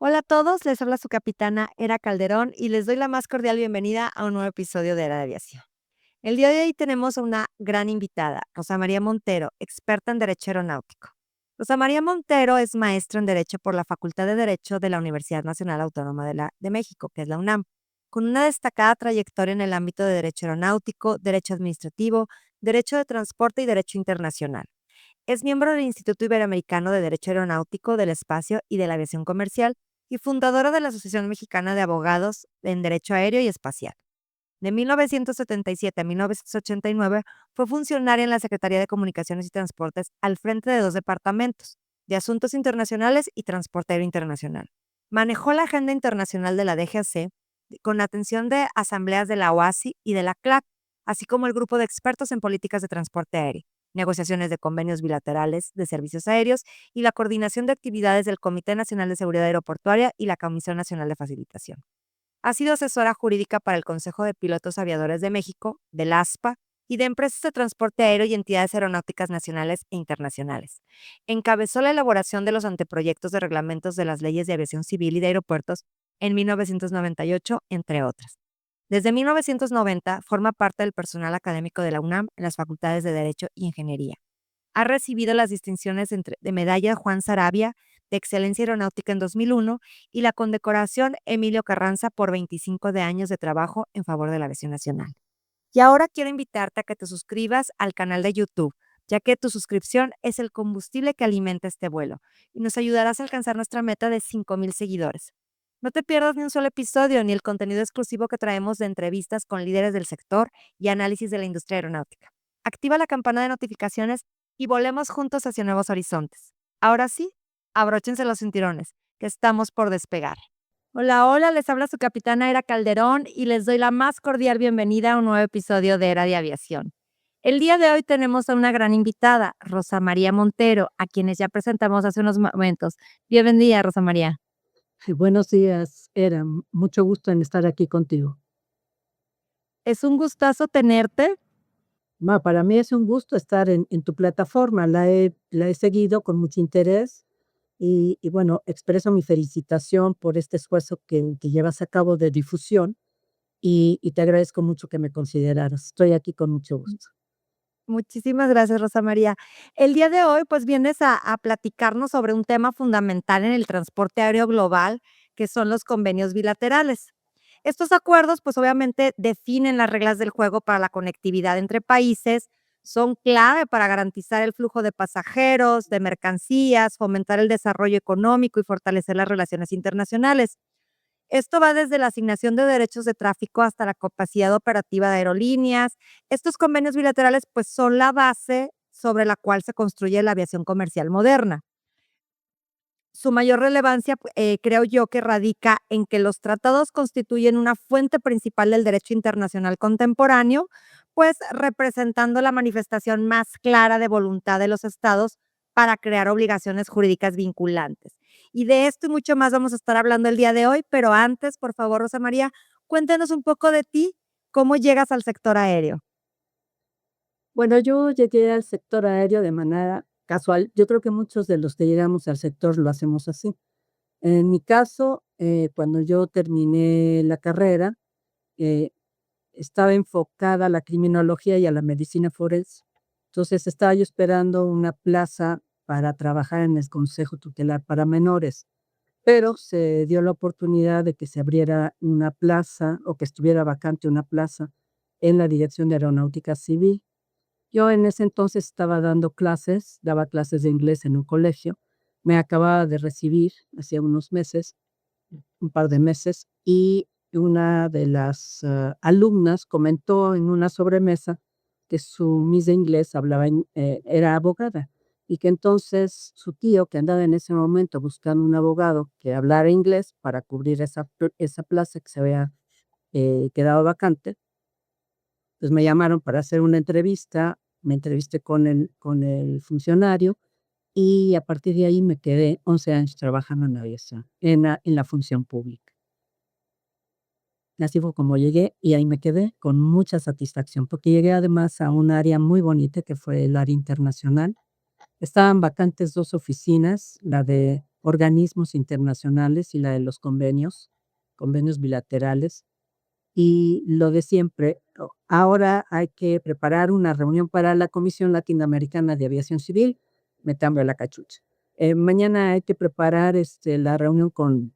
Hola a todos, les habla su capitana Era Calderón y les doy la más cordial bienvenida a un nuevo episodio de Era de Aviación. El día de hoy tenemos a una gran invitada, Rosa María Montero, experta en Derecho Aeronáutico. Rosa María Montero es maestra en Derecho por la Facultad de Derecho de la Universidad Nacional Autónoma de México, que es la UNAM, con una destacada trayectoria en el ámbito de Derecho Aeronáutico, Derecho Administrativo, Derecho de Transporte y Derecho Internacional. Es miembro del Instituto Iberoamericano de Derecho Aeronáutico, del Espacio y de la Aviación Comercial y fundadora de la Asociación Mexicana de Abogados en Derecho Aéreo y Espacial. De 1977 a 1989 fue funcionaria en la Secretaría de Comunicaciones y Transportes al frente de dos departamentos, de Asuntos Internacionales y Transporte Aéreo Internacional. Manejó la agenda internacional de la DGAC con atención de asambleas de la OASI y de la CLAC, así como el grupo de expertos en políticas de transporte aéreo, negociaciones de convenios bilaterales de servicios aéreos y la coordinación de actividades del Comité Nacional de Seguridad Aeroportuaria y la Comisión Nacional de Facilitación. Ha sido asesora jurídica para el Consejo de Pilotos Aviadores de México, del ASPA y de empresas de transporte aéreo y entidades aeronáuticas nacionales e internacionales. Encabezó la elaboración de los anteproyectos de reglamentos de las leyes de aviación civil y de aeropuertos en 1998, entre otras. Desde 1990 forma parte del personal académico de la UNAM en las facultades de Derecho y Ingeniería. Ha recibido las distinciones de Medalla Juan Sarabia de Excelencia Aeronáutica en 2001 y la condecoración Emilio Carranza por 25 de años de trabajo en favor de la aviación nacional. Y ahora quiero invitarte a que te suscribas al canal de YouTube, ya que tu suscripción es el combustible que alimenta este vuelo y nos ayudarás a alcanzar nuestra meta de 5,000 seguidores. No te pierdas ni un solo episodio ni el contenido exclusivo que traemos de entrevistas con líderes del sector y análisis de la industria aeronáutica. Activa la campana de notificaciones y volemos juntos hacia nuevos horizontes. Ahora sí, abróchense los cinturones, que estamos por despegar. Hola, hola, les habla su capitana Era Calderón y les doy la más cordial bienvenida a un nuevo episodio de Era de Aviación. El día de hoy tenemos a una gran invitada, Rosa María Montero, a quienes ya presentamos hace unos momentos. Bienvenida, Rosa María. Buenos días, Era. Mucho gusto en estar aquí contigo. Es un gustazo tenerte. Para mí es un gusto estar en tu plataforma. La he seguido con mucho interés y bueno, expreso mi felicitación por este esfuerzo que llevas a cabo de difusión y te agradezco mucho que me consideraras. Estoy aquí con mucho gusto. Muchísimas gracias, Rosa María. El día de hoy, pues vienes a platicarnos sobre un tema fundamental en el transporte aéreo global, que son los convenios bilaterales. Estos acuerdos, pues obviamente definen las reglas del juego para la conectividad entre países, son clave para garantizar el flujo de pasajeros, de mercancías, fomentar el desarrollo económico y fortalecer las relaciones internacionales. Esto va desde la asignación de derechos de tráfico hasta la capacidad operativa de aerolíneas. Estos convenios bilaterales, pues, son la base sobre la cual se construye la aviación comercial moderna. Su mayor relevancia, creo yo, que radica en que los tratados constituyen una fuente principal del derecho internacional contemporáneo, pues representando la manifestación más clara de voluntad de los estados para crear obligaciones jurídicas vinculantes. Y de esto y mucho más vamos a estar hablando el día de hoy, pero antes, por favor, Rosa María, cuéntanos un poco de ti, cómo llegas al sector aéreo. Bueno, yo llegué al sector aéreo de manera casual. Yo creo que muchos de los que llegamos al sector lo hacemos así. En mi caso, cuando yo terminé la carrera, eh, estaba enfocada a la criminología y a la medicina forense. Entonces, estaba yo esperando una plaza para trabajar en el Consejo Tutelar para Menores, pero se dio la oportunidad de que se abriera una plaza o que estuviera vacante una plaza en la Dirección de Aeronáutica Civil. Yo en ese entonces estaba dando clases, daba clases de inglés en un colegio. Me acababa de recibir hacía unos meses, un par de meses, y una de las, alumnas comentó en una sobremesa que su miss de inglés era abogada, y que entonces su tío, que andaba en ese momento buscando un abogado que hablara inglés para cubrir esa plaza que se había, quedado vacante, pues me llamaron para hacer una entrevista, me entrevisté con el funcionario, y a partir de ahí me quedé 11 años trabajando en la aviación, en la función pública. Así fue como llegué y ahí me quedé con mucha satisfacción, porque llegué además a un área muy bonita que fue el área internacional. Estaban vacantes 2 oficinas, la de organismos internacionales y la de los convenios bilaterales. Y lo de siempre, ahora hay que preparar una reunión para la Comisión Latinoamericana de Aviación Civil, me tiembla la cachucha. Mañana hay que preparar, la reunión con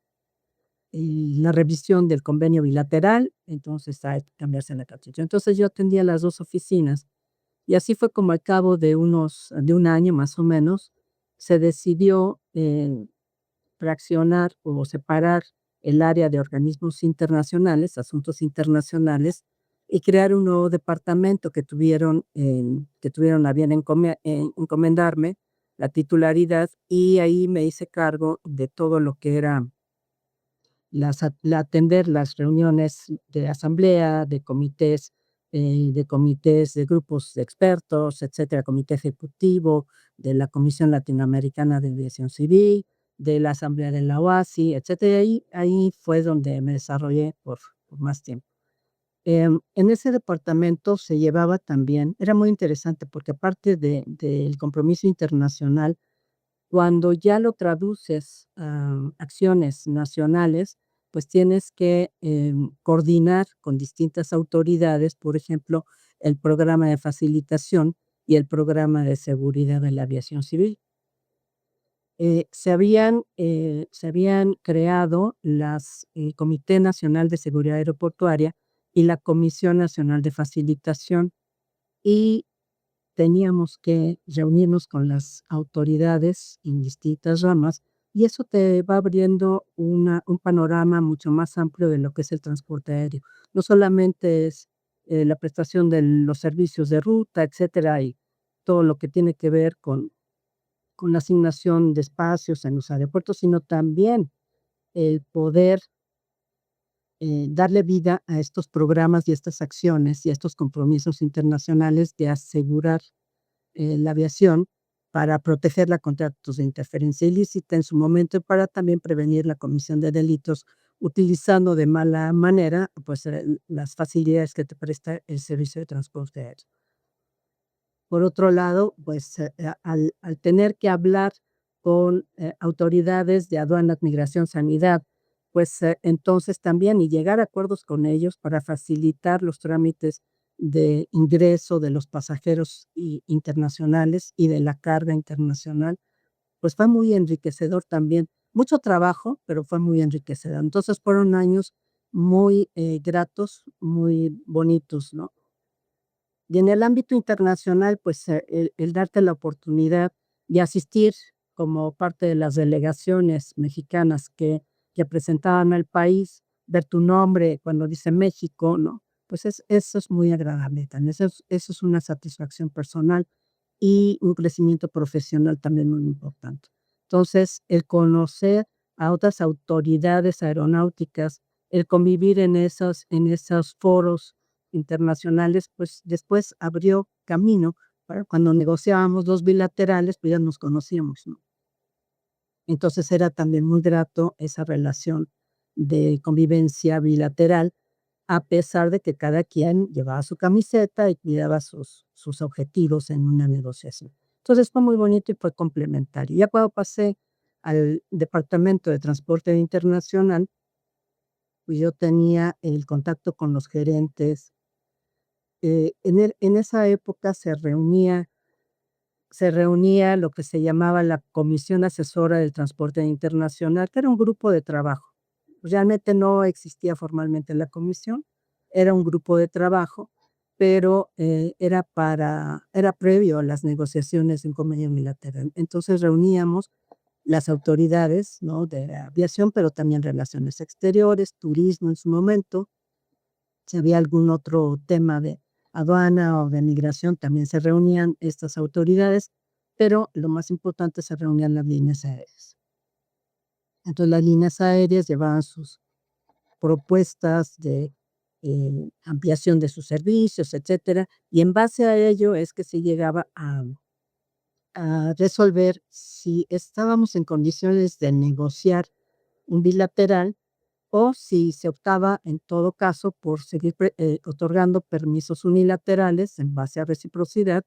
la revisión del convenio bilateral, entonces hay que cambiarse la cachucha. Entonces, yo atendía las 2 oficinas, y así fue como al cabo de un año, más o menos, se decidió, fraccionar o separar el área de organismos internacionales, asuntos internacionales, y crear un nuevo departamento que tuvieron a bien encomendarme la titularidad, y ahí me hice cargo de todo lo que era atender las reuniones de asamblea, de comités de grupos de expertos, etcétera, comité ejecutivo, de la Comisión Latinoamericana de Aviación Civil, de la asamblea de la OASI, etcétera. Y ahí fue donde me desarrollé por más tiempo. En ese departamento se llevaba también, era muy interesante porque aparte del compromiso internacional, cuando ya lo traduces a acciones nacionales, pues tienes que, coordinar con distintas autoridades, por ejemplo, el programa de facilitación y el programa de seguridad de la aviación civil. Se habían creado Comité Nacional de Seguridad Aeroportuaria y la Comisión Nacional de Facilitación, y teníamos que reunirnos con las autoridades en distintas ramas, y eso te va abriendo un panorama mucho más amplio de lo que es el transporte aéreo. No solamente es, la prestación de los servicios de ruta, etcétera, y todo lo que tiene que ver con la asignación de espacios en los aeropuertos, sino también el poder, darle vida a estos programas y estas acciones y a estos compromisos internacionales de asegurar la aviación para protegerla contra actos de interferencia ilícita en su momento y para también prevenir la comisión de delitos utilizando de mala manera, pues, las facilidades que te presta el servicio de transporte aéreo. Por otro lado, pues, al tener que hablar con, autoridades de aduanas, migración, sanidad, pues, entonces también y llegar a acuerdos con ellos para facilitar los trámites de ingreso de los pasajeros internacionales y de la carga internacional, pues, fue muy enriquecedor también. Mucho trabajo, pero fue muy enriquecedor. Entonces, fueron años muy, gratos, muy bonitos, ¿no? Y en el ámbito internacional, pues, el darte la oportunidad de asistir como parte de las delegaciones mexicanas que representaban al país, ver tu nombre cuando dice México, ¿no? Pues eso es muy agradable también, eso es una satisfacción personal y un crecimiento profesional también muy importante. Entonces, el conocer a otras autoridades aeronáuticas, el convivir en esos foros internacionales, pues, después abrió camino para cuando negociábamos los bilaterales, pues, ya nos conocíamos, ¿no? Entonces, era también muy grato esa relación de convivencia bilateral, a pesar de que cada quien llevaba su camiseta y cuidaba sus objetivos en una negociación. Entonces, fue muy bonito y fue complementario. Ya cuando pasé al departamento de transporte internacional, pues, yo tenía el contacto con los gerentes. En esa época se reunía lo que se llamaba la Comisión Asesora del Transporte Internacional, que era un grupo de trabajo. Realmente no existía formalmente la comisión, era un grupo de trabajo, pero, era previo a las negociaciones de un convenio bilateral. Entonces, reuníamos las autoridades, ¿no?, de aviación, pero también relaciones exteriores, turismo en su momento. Si había algún otro tema de aduana o de migración, también se reunían estas autoridades, pero lo más importante, se reunían las líneas aéreas. Entonces, las líneas aéreas llevaban sus propuestas de, ampliación de sus servicios, etcétera, y en base a ello es que se llegaba a resolver si estábamos en condiciones de negociar un bilateral o si se optaba, en todo caso, por seguir otorgando permisos unilaterales en base a reciprocidad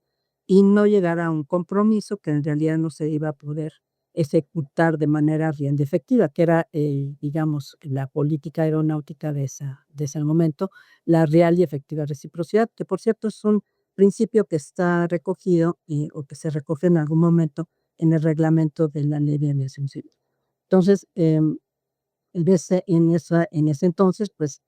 y no llegar a un compromiso que en realidad no se iba a poder ejecutar de manera bien y efectiva, que era, digamos, la política aeronáutica de ese momento, la real y efectiva reciprocidad, que por cierto es un principio que está recogido, o que se recoge en algún momento en el reglamento de la Ley de Aviación Civil. Entonces, en ese entonces, pues,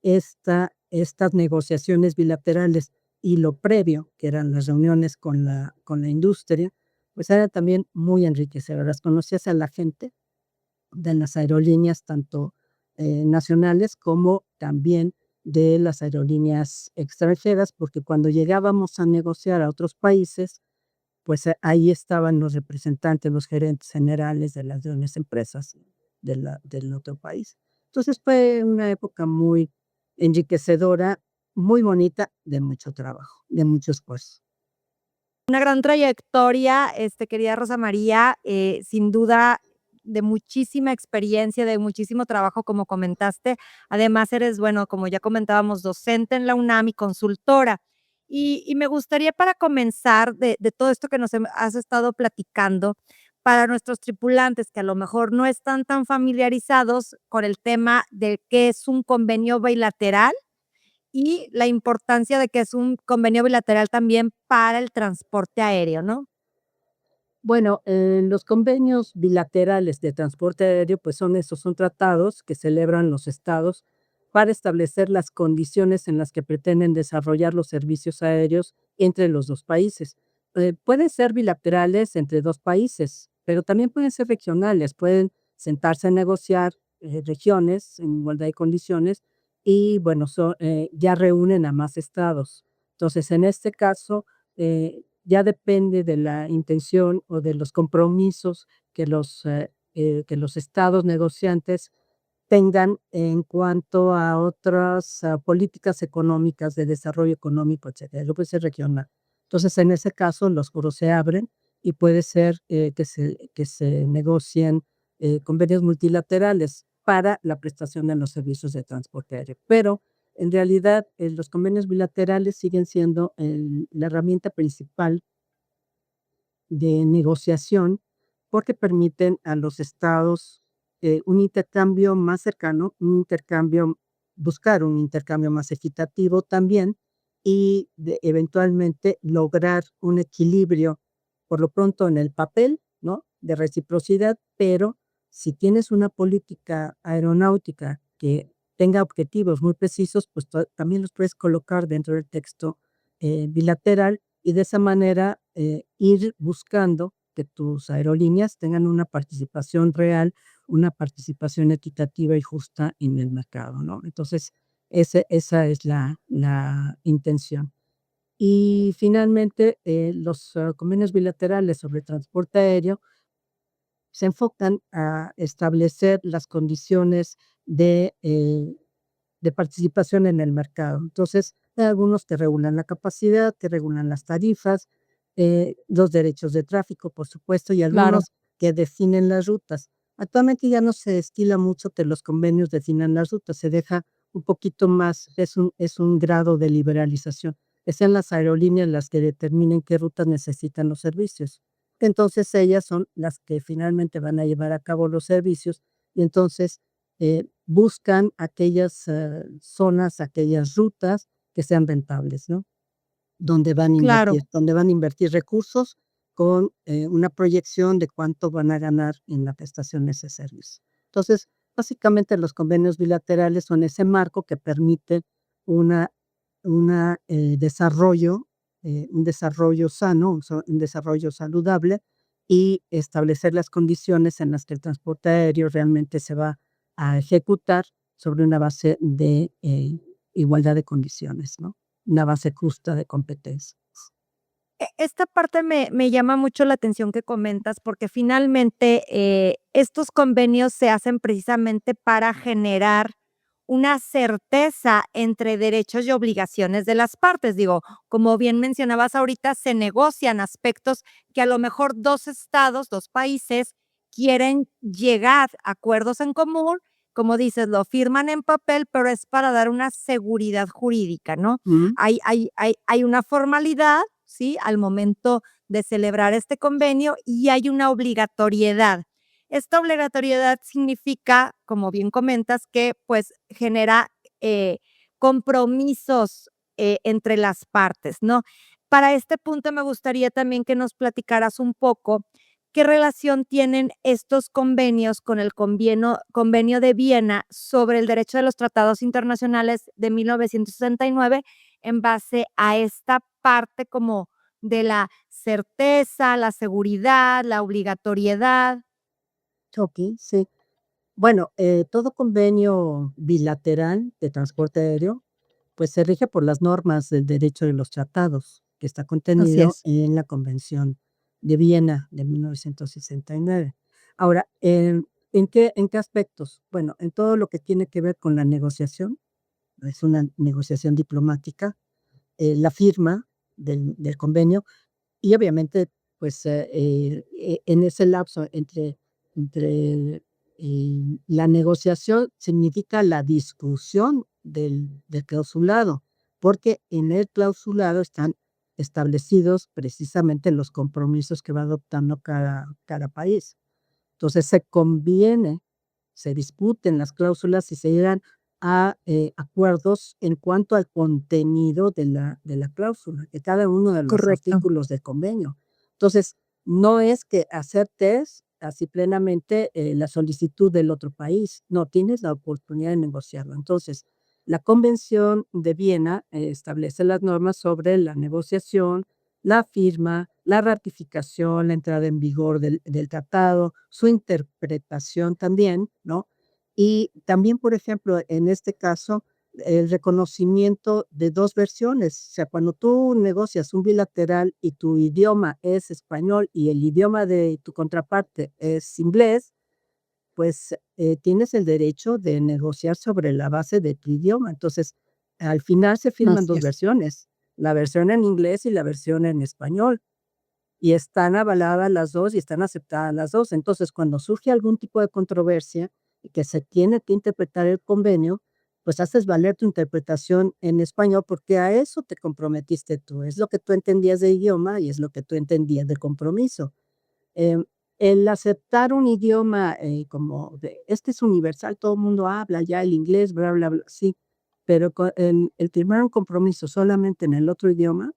estas negociaciones bilaterales y lo previo, que eran las reuniones con la industria, pues, eran también muy enriquecedoras. Conocías a la gente de las aerolíneas, tanto, nacionales como también de las aerolíneas extranjeras, porque cuando llegábamos a negociar a otros países, pues, ahí estaban los representantes, los gerentes generales de las grandes empresas del otro país. Entonces, fue una época muy enriquecedora, muy bonita, de mucho trabajo, de mucho esfuerzo. Una gran trayectoria, querida Rosa María, sin duda de muchísima experiencia, de muchísimo trabajo, como comentaste. Además, eres, bueno, como ya comentábamos, docente en la UNAM y consultora. Y me gustaría para comenzar de todo esto que has estado platicando, para nuestros tripulantes que a lo mejor no están tan familiarizados con el tema de qué es un convenio bilateral y la importancia de que es un convenio bilateral también para el transporte aéreo, ¿no? Bueno, los convenios bilaterales de transporte aéreo, pues son tratados que celebran los estados para establecer las condiciones en las que pretenden desarrollar los servicios aéreos entre los dos países. Pueden ser bilaterales entre dos países, pero también pueden ser regionales, pueden sentarse a negociar regiones en igualdad de condiciones y, bueno, ya reúnen a más estados. Entonces, en este caso, ya depende de la intención o de los compromisos que los estados negociantes tengan en cuanto a otras, políticas económicas de desarrollo económico, etcétera. Eso puede ser regional. Entonces, en ese caso, los foros se abren y puede ser, que se negocien, convenios multilaterales para la prestación de los servicios de transporte aéreo. Pero, en realidad, los convenios bilaterales siguen siendo la herramienta principal de negociación, porque permiten a los estados, un intercambio más cercano, buscar un intercambio más equitativo también, y eventualmente lograr un equilibrio, por lo pronto en el papel, ¿no? De reciprocidad, pero si tienes una política aeronáutica que tenga objetivos muy precisos, pues también los puedes colocar dentro del texto bilateral y de esa manera, ir buscando que tus aerolíneas tengan una participación real, una participación equitativa y justa en el mercado, ¿no? Entonces, esa es la intención. Y finalmente, los convenios bilaterales sobre transporte aéreo se enfocan a establecer las condiciones de participación en el mercado. Entonces, hay algunos que regulan la capacidad, que regulan las tarifas, los derechos de tráfico, por supuesto, y Claro. algunos que definen las rutas. Actualmente ya no se estila mucho que los convenios definan las rutas, se deja un poquito más, es un grado de liberalización. Que sean las aerolíneas las que determinen qué rutas necesitan los servicios. Entonces, ellas son las que finalmente van a llevar a cabo los servicios y entonces buscan aquellas, zonas, aquellas rutas que sean rentables, ¿no? Claro. Donde van a invertir recursos con, una proyección de cuánto van a ganar en la prestación de ese servicio. Entonces, básicamente, los convenios bilaterales son ese marco que permite una desarrollo, un desarrollo sano, un desarrollo saludable y establecer las condiciones en las que el transporte aéreo realmente se va a ejecutar sobre una base de, igualdad de condiciones, ¿no? Una base justa de competencia. Esta parte me llama mucho la atención que comentas, porque finalmente, estos convenios se hacen precisamente para generar una certeza entre derechos y obligaciones de las partes. Digo, como bien mencionabas ahorita, se negocian aspectos que a lo mejor 2 estados, 2 países quieren llegar a acuerdos en común. Como dices, lo firman en papel, pero es para dar una seguridad jurídica, ¿no? Ujú, Hay una formalidad, ¿sí? Al momento de celebrar este convenio y hay una obligatoriedad. Esta obligatoriedad significa, como bien comentas, que pues genera compromisos entre las partes, ¿no? Para este punto me gustaría también que nos platicaras un poco qué relación tienen estos convenios con el convenio de Viena sobre el derecho de los tratados internacionales de 1969 en base a esta parte como de la certeza, la seguridad, la obligatoriedad. Okey, sí. Bueno, todo convenio bilateral de transporte aéreo, pues, se rige por las normas del derecho de los tratados, que está Así contenido es. en la Convención de Viena de 1969. Ahora, ¿en qué aspectos? Bueno, en todo lo que tiene que ver con la negociación, es una negociación diplomática, la firma del convenio y obviamente, pues, en ese lapso entre la negociación significa la discusión del clausulado, porque en el clausulado están establecidos precisamente los compromisos que va adoptando cada país. Entonces, se discuten las cláusulas y se llegan a, acuerdos en cuanto al contenido de la cláusula, de cada uno de los Correcto. artículos del convenio. Entonces, no es que aceptes así plenamente, la solicitud del otro país, no, tienes la oportunidad de negociarlo. Entonces, la Convención de Viena, establece las normas sobre la negociación, la firma, la ratificación, la entrada en vigor del tratado, su interpretación también, ¿no? Y también, por ejemplo, en este caso, el reconocimiento de 2 versiones. O sea, cuando tú negocias un bilateral y tu idioma es español y el idioma de tu contraparte es inglés, pues, tienes el derecho de negociar sobre la base de tu idioma. Entonces, al final se firman Así 2 es. versiones, la versión en inglés y la versión en español, y están avaladas las 2 y están aceptadas las 2. Entonces, cuando surge algún tipo de controversia y que se tiene que interpretar el convenio, pues haces valer tu interpretación en español, porque a eso te comprometiste tú, es lo que tú entendías de idioma y es lo que tú entendías de compromiso. Em, el aceptar un idioma, como de este es universal, todo el mundo habla ya el inglés, bla, bla, bla, sí, pero el firmar un compromiso solamente en el otro idioma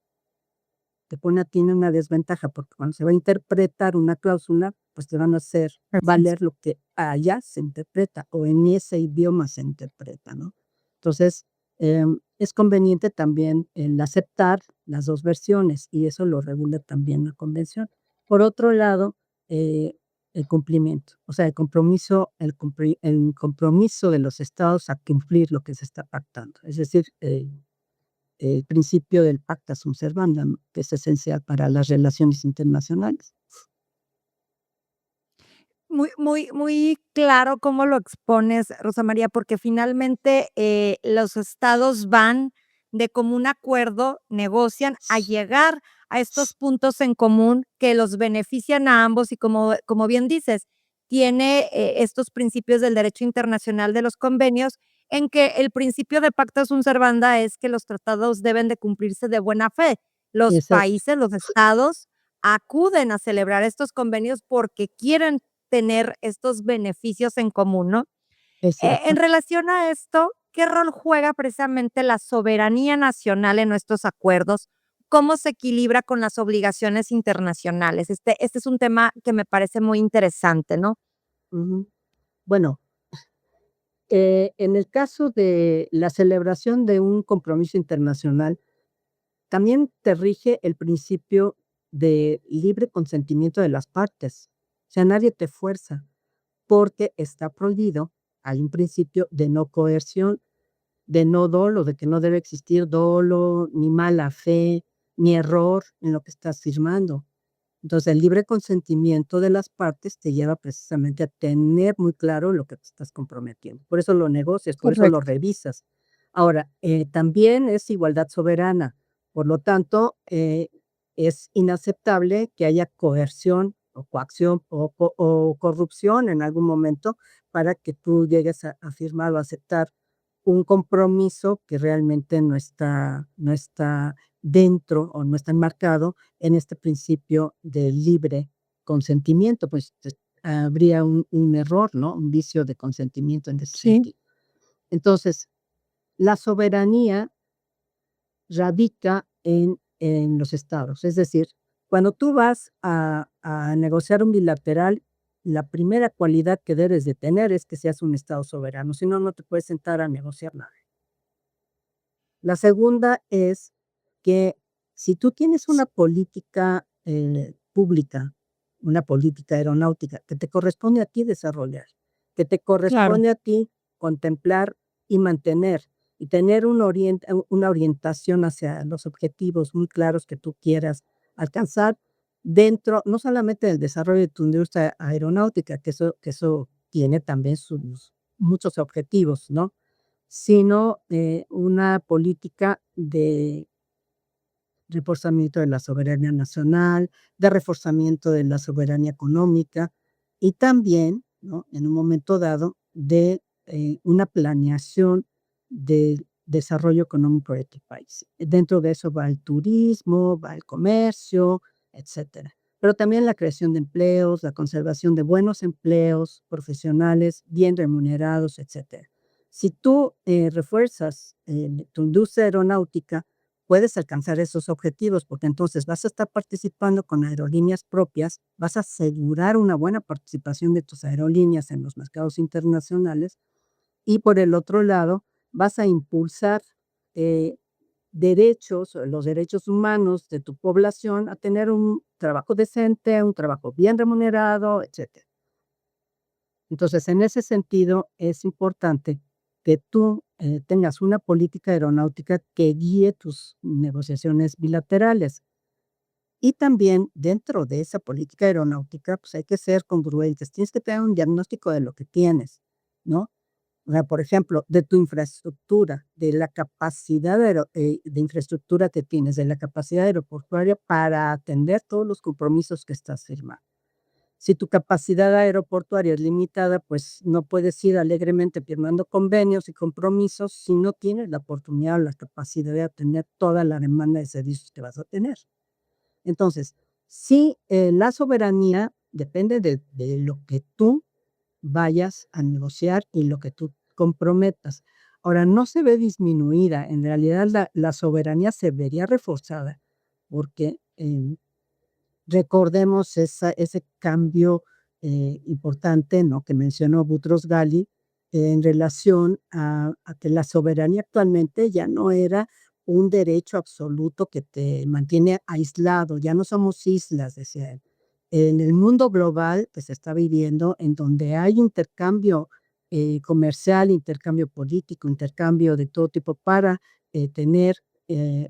te pone a ti en una desventaja, porque cuando se va a interpretar una cláusula, pues te van a hacer Así es. valer lo que allá se interpreta o en ese idioma se interpreta, ¿no? Entonces, es conveniente también el aceptar las 2 versiones y eso lo regula también la convención. Por otro lado, eh, el cumplimiento, o sea, el compromiso de los estados a cumplir lo que se está pactando. Es decir, el principio del pacta sunt servanda, que es esencial para las relaciones internacionales. Muy claro cómo lo expones, Rosa María, porque finalmente, los estados van de común acuerdo, negocian a llegar a estos puntos en común que los benefician a ambos y como bien dices, tiene, estos principios del derecho internacional de los convenios, en que el principio de pacta sunt servanda es que los tratados deben de cumplirse de buena fe. Los Exacto, países, los estados acuden a celebrar estos convenios porque quieren tener estos beneficios en común, ¿no? es En cierto. relación a esto, ¿qué rol juega precisamente la soberanía nacional en nuestros acuerdos? ¿Cómo se equilibra con las obligaciones internacionales? Este es un tema que me parece muy interesante, ¿no? Ujú. Bueno, en el caso de la celebración de un compromiso internacional, también te rige el principio de libre consentimiento de las partes. O sea, nadie te fuerza, porque está prohibido, hay un principio de no coerción, de no dolo, de que no debe existir dolo, ni mala fe, ni error en lo que estás firmando. Entonces, el libre consentimiento de las partes te lleva precisamente a tener muy claro lo que te estás comprometiendo. Por eso lo negocias, por eso lo Correcto. revisas. Ahora, también es igualdad soberana. Por lo tanto, es inaceptable que haya coerción o coacción o corrupción en algún momento para que tú llegues a firmar o aceptar un compromiso que realmente no está dentro o no está enmarcado en este principio del libre consentimiento, pues, habría un error, ¿no? Un vicio de consentimiento en ese Sí, sentido. Entonces, la soberanía radica en los estados. Es decir, cuando tú vas a negociar un bilateral, la primera cualidad que debes de tener es que seas un estado soberano, si no, no te puedes sentar a negociar nada. La segunda es que si tú tienes una política, pública, una política aeronáutica que te corresponde a ti desarrollar, que te claro. corresponde a ti contemplar y mantener, y tener una orientación hacia los objetivos muy claros que tú quieras alcanzar dentro, no solamente del desarrollo de tu industria aeronáutica, que eso tiene también sus muchos objetivos, ¿no? Sino, una política de reforzamiento de la soberanía nacional, de reforzamiento de la soberanía económica y también, ¿no?, en un momento dado, de, una planeación del desarrollo económico de tu país. Dentro de eso va el turismo, va el comercio, etcétera. Pero también la creación de empleos, la conservación de buenos empleos profesionales bien remunerados, etcétera. Si tú, refuerzas, tu industria aeronáutica, puedes alcanzar esos objetivos, porque entonces vas a estar participando con aerolíneas propias, vas a asegurar una buena participación de tus aerolíneas en los mercados internacionales y por el otro lado, vas a impulsar, eh, los derechos humanos de tu población a tener un trabajo decente, un trabajo bien remunerado, etcétera. Entonces, en ese sentido, es importante que tú, tengas una política aeronáutica que guíe tus negociaciones bilaterales. Y también dentro de esa política aeronáutica, pues, hay que ser congruentes. Tienes que tener un diagnóstico de lo que tienes, ¿no? O sea, por ejemplo, de tu infraestructura, de la capacidad de infraestructura que tienes, de la capacidad aeroportuaria para atender todos los compromisos que estás firmando. Si tu capacidad aeroportuaria es limitada, pues no puedes ir alegremente firmando convenios y compromisos si no tienes la oportunidad o la capacidad de atender toda la demanda de servicios que vas a tener. Entonces, sí, la soberanía depende de lo que tú vayas a negociar y lo que tú comprometas. Ahora, no se ve disminuida, en realidad la soberanía se vería reforzada porque, recordemos ese cambio, importante, ¿no?, que mencionó Boutros Ghali, en relación a que la soberanía actualmente ya no era un derecho absoluto que te mantiene aislado, ya no somos islas, decía él. En el mundo global, pues, se está viviendo en donde hay intercambio, comercial, intercambio político, intercambio de todo tipo para, tener,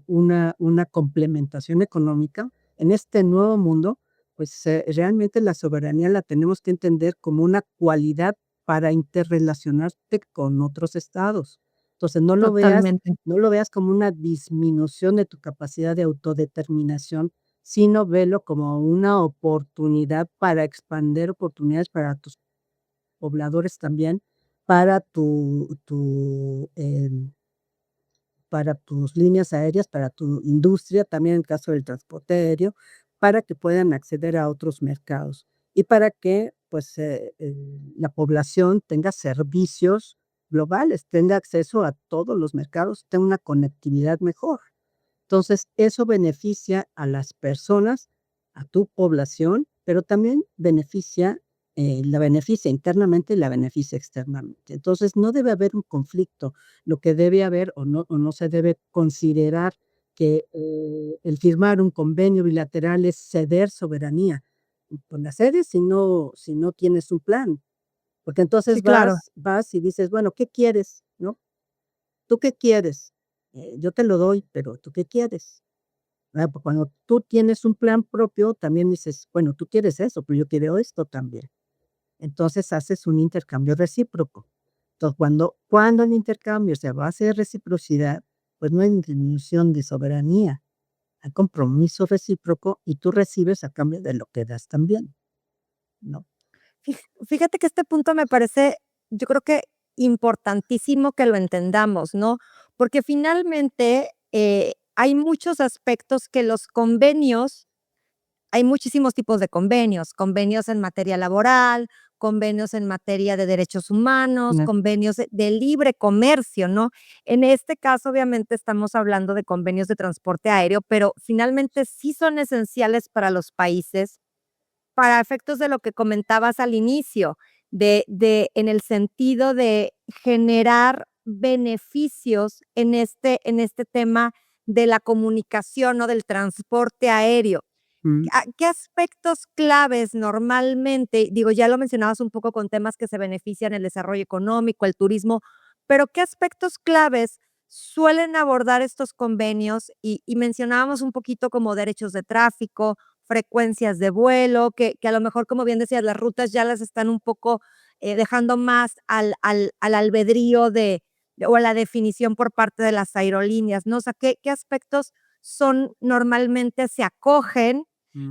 una complementación económica. En este nuevo mundo, pues, realmente la soberanía la tenemos que entender como una cualidad para interrelacionarte con otros estados. Entonces, Totalmente. no lo veas como una disminución de tu capacidad de autodeterminación, sino velo como una oportunidad para expander oportunidades para tus pobladores también, para para tus líneas aéreas, para tu industria, también en el caso del transporte aéreo, para que puedan acceder a otros mercados y para que, pues, la población tenga servicios globales, tenga acceso a todos los mercados, tenga una conectividad mejor. Entonces, eso beneficia a las personas, a tu población, pero también la beneficia internamente y la beneficia externamente. Entonces, no debe haber un conflicto. Lo que debe haber o no se debe considerar que, el firmar un convenio bilateral es ceder soberanía. Pues la cedes si no tienes un plan, porque entonces Sí, claro. vas y dices: "Bueno, ¿qué quieres?", ¿no? ¿Tú qué quieres? Yo te lo doy, pero ¿tú qué quieres? Pues cuando tú tienes un plan propio, también dices, bueno, tú quieres eso, pero yo quiero esto también. Entonces haces un intercambio recíproco. Entonces, cuando el intercambio se base de reciprocidad, pues no hay disminución de soberanía, hay compromiso recíproco y tú recibes a cambio de lo que das también, ¿no? Fíjate que este punto me parece, yo creo que importantísimo que lo entendamos, ¿no? Porque finalmente hay muchos aspectos que los convenios, hay muchísimos tipos de convenios, convenios en materia laboral, convenios en materia de derechos humanos, Na convenios de libre comercio, ¿no? En este caso, obviamente, estamos hablando de convenios de transporte aéreo, pero finalmente sí son esenciales para los países para efectos de lo que comentabas al inicio, de en el sentido de generar beneficios en este tema de la comunicación, ¿no? Del transporte aéreo. mm, ¿Qué aspectos claves normalmente? Digo, ya lo mencionabas un poco con temas que se benefician el desarrollo económico, el turismo, pero ¿qué aspectos claves suelen abordar estos convenios? Y mencionábamos un poquito como derechos de tráfico, frecuencias de vuelo, que a lo mejor, como bien decías, las rutas ya las están un poco dejando más al albedrío o a la definición por parte de las aerolíneas, ¿no? O sea, ¿qué aspectos son normalmente se acogen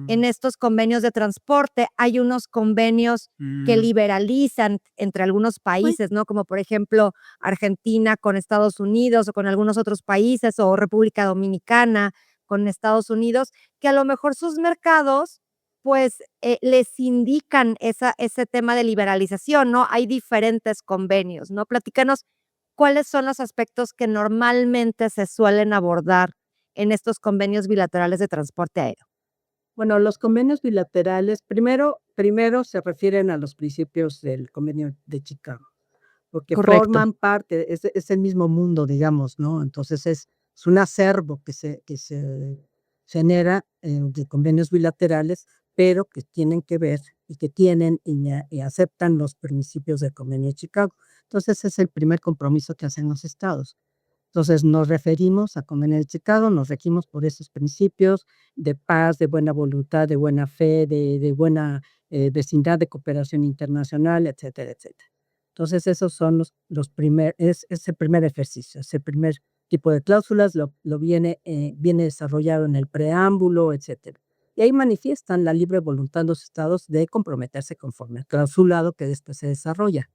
en mm, estos convenios de transporte? Hay unos convenios que mm. liberalizan entre algunos Uy, países, ¿no? Como por ejemplo, Argentina con Estados Unidos o con algunos otros países, o República Dominicana con Estados Unidos, que a lo mejor sus mercados, pues, les indican ese tema de liberalización, ¿no? Hay diferentes convenios, ¿no? Platícanos, ¿cuáles son los aspectos que normalmente se suelen abordar en estos convenios bilaterales de transporte aéreo? bueno, los convenios bilaterales, primero se refieren a los principios del Convenio de Chicago, porque Correcto. forman parte, es el mismo mundo, digamos, ¿no? Entonces, es un acervo que se genera, de convenios bilaterales, pero que tienen que ver y que tienen y aceptan los principios del Convenio de Chicago. Entonces, es el primer compromiso que hacen los Estados. Entonces, nos referimos a Convenio de Chicago, nos regimos por esos principios de paz, de buena voluntad, de buena fe, de buena, vecindad, de cooperación internacional, etcétera, etcétera. Entonces, esos son es el primer ejercicio, es el primer tipo de cláusulas, viene desarrollado en el preámbulo, etcétera. Y ahí manifiestan la libre voluntad de los Estados de comprometerse conforme al clausulado que después se desarrolla.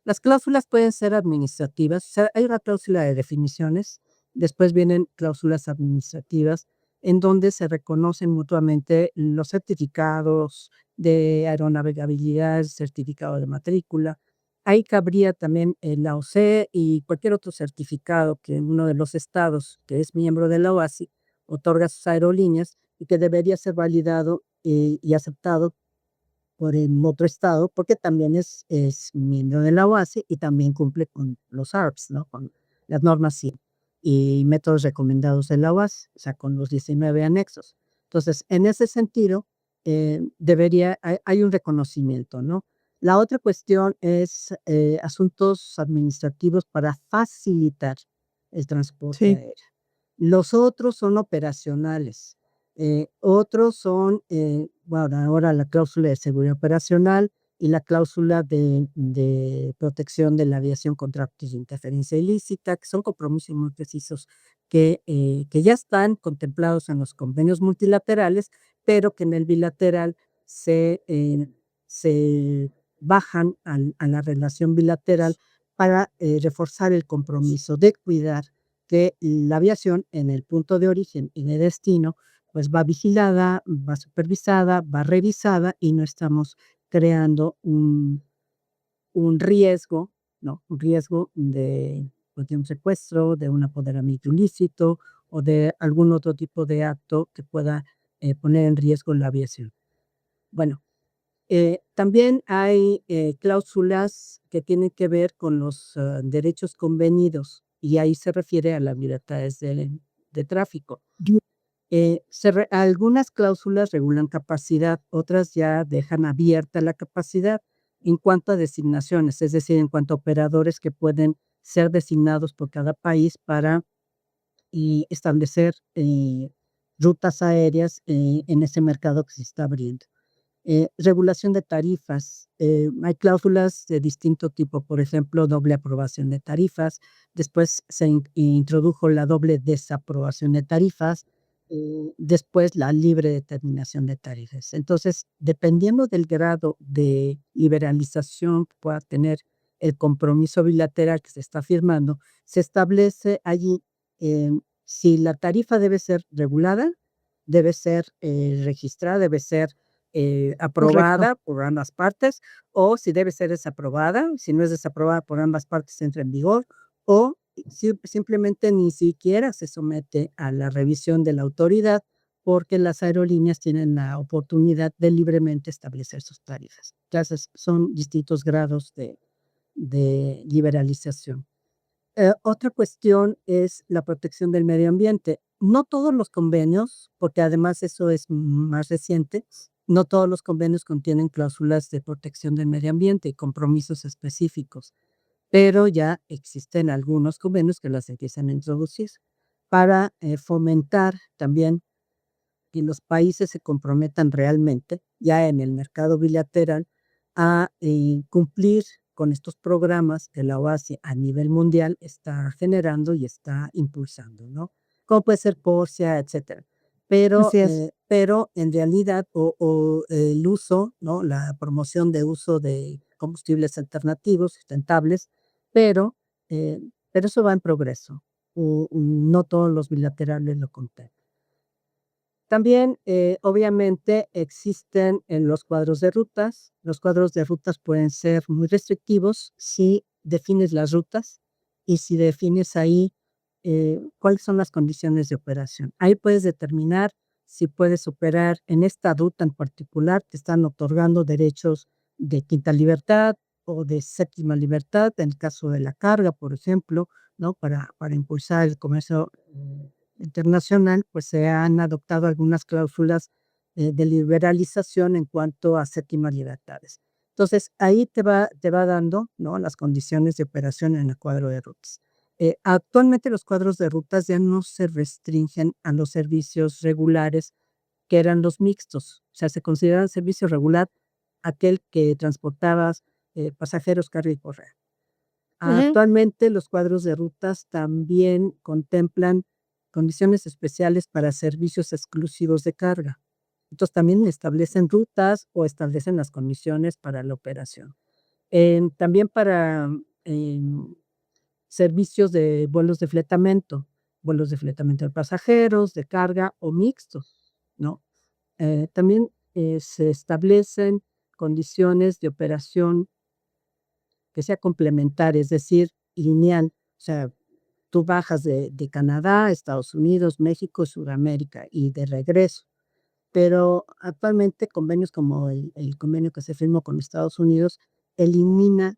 Las cláusulas pueden ser administrativas, o sea, hay una cláusula de definiciones, después vienen cláusulas administrativas en donde se reconocen mutuamente los certificados de aeronavegabilidad, el certificado de matrícula. Ahí cabría también el AOC y cualquier otro certificado que uno de los estados, que es miembro de la OASI, otorga a sus aerolíneas y que debería ser validado, y aceptado por el otro estado, porque también es miembro de la OASI y también cumple con los ARPS, ¿no? Con las normas CIE y métodos recomendados de la OASI, o sea, con los 19 anexos. Entonces, en ese sentido, hay un reconocimiento, ¿no? La otra cuestión es, asuntos administrativos para facilitar el transporte Sí. aéreo. Los otros son operacionales. Otros son, bueno, ahora la cláusula de seguridad operacional y la cláusula de protección de la aviación contra actos de interferencia ilícita, que son compromisos muy precisos que ya están contemplados en los convenios multilaterales, pero que en el bilateral se bajan a la relación bilateral para reforzar el compromiso de cuidar que la aviación en el punto de origen y de destino, pues va vigilada, va supervisada, va revisada y no estamos creando un riesgo, ¿no? Un riesgo pues, de un secuestro, de un apoderamiento ilícito o de algún otro tipo de acto que pueda poner en riesgo la aviación. Bueno, también hay, cláusulas que tienen que ver con los, derechos convenidos, y ahí se refiere a las libertades de tráfico. Algunas cláusulas regulan capacidad, otras ya dejan abierta la capacidad en cuanto a designaciones, es decir, en cuanto a operadores que pueden ser designados por cada país para, establecer, rutas aéreas, en ese mercado que se está abriendo. Regulación de tarifas. Hay cláusulas de distinto tipo, por ejemplo, doble aprobación de tarifas. Después se introdujo la doble desaprobación de tarifas. Después la libre determinación de tarifas. Entonces, dependiendo del grado de liberalización que pueda tener el compromiso bilateral que se está firmando, se establece allí si la tarifa debe ser regulada, debe ser registrada, debe ser Correcto. aprobada por ambas partes, o si debe ser desaprobada, si no es desaprobada por ambas partes entra en vigor, o simplemente ni siquiera se somete a la revisión de la autoridad, porque las aerolíneas tienen la oportunidad de libremente establecer sus tarifas. Entonces, son distintos grados de liberalización. Otra cuestión es la protección del medio ambiente. No todos los convenios, porque además eso es más reciente, no todos los convenios contienen cláusulas de protección del medio ambiente y compromisos específicos, pero ya existen algunos convenios que las empiezan a introducir para fomentar también que los países se comprometan realmente, ya en el mercado bilateral, a cumplir con estos programas que la OASI a nivel mundial está generando y está impulsando, ¿no? Como puede ser CORSIA, etcétera. Así es. Pero en realidad, o el uso, ¿no? La promoción de uso de combustibles alternativos, sustentables, pero, eh, pero eso va en progreso. No todos los bilaterales lo contemplan. También, obviamente, existen en los cuadros de rutas. Los cuadros de rutas pueden ser muy restrictivos si defines las rutas y si defines ahí cuáles son las condiciones de operación. Ahí puedes determinar si puedes operar en esta ruta en particular, te están otorgando derechos de quinta libertad o de séptima libertad, en el caso de la carga, por ejemplo, ¿no? Para impulsar el comercio internacional, pues se han adoptado algunas cláusulas de liberalización en cuanto a séptimas libertades. Entonces, ahí te va dando, ¿no? Las condiciones de operación en el cuadro de rutas. Actualmente los cuadros de rutas ya no se restringen a los servicios regulares que eran los mixtos. O sea, se consideran servicio regular aquel que transportabas pasajeros, carga y correo. Ujú. Actualmente, los cuadros de rutas también contemplan condiciones especiales para servicios exclusivos de carga. Entonces, también establecen rutas o establecen las condiciones para la operación. También para servicios de vuelos de fletamento de pasajeros, de carga o mixtos, ¿no? También se establecen condiciones de operación que sea complementaria, es decir, lineal. O sea, tú bajas de Canadá, Estados Unidos, México, Sudamérica y de regreso. Pero actualmente convenios como el convenio que se firmó con Estados Unidos elimina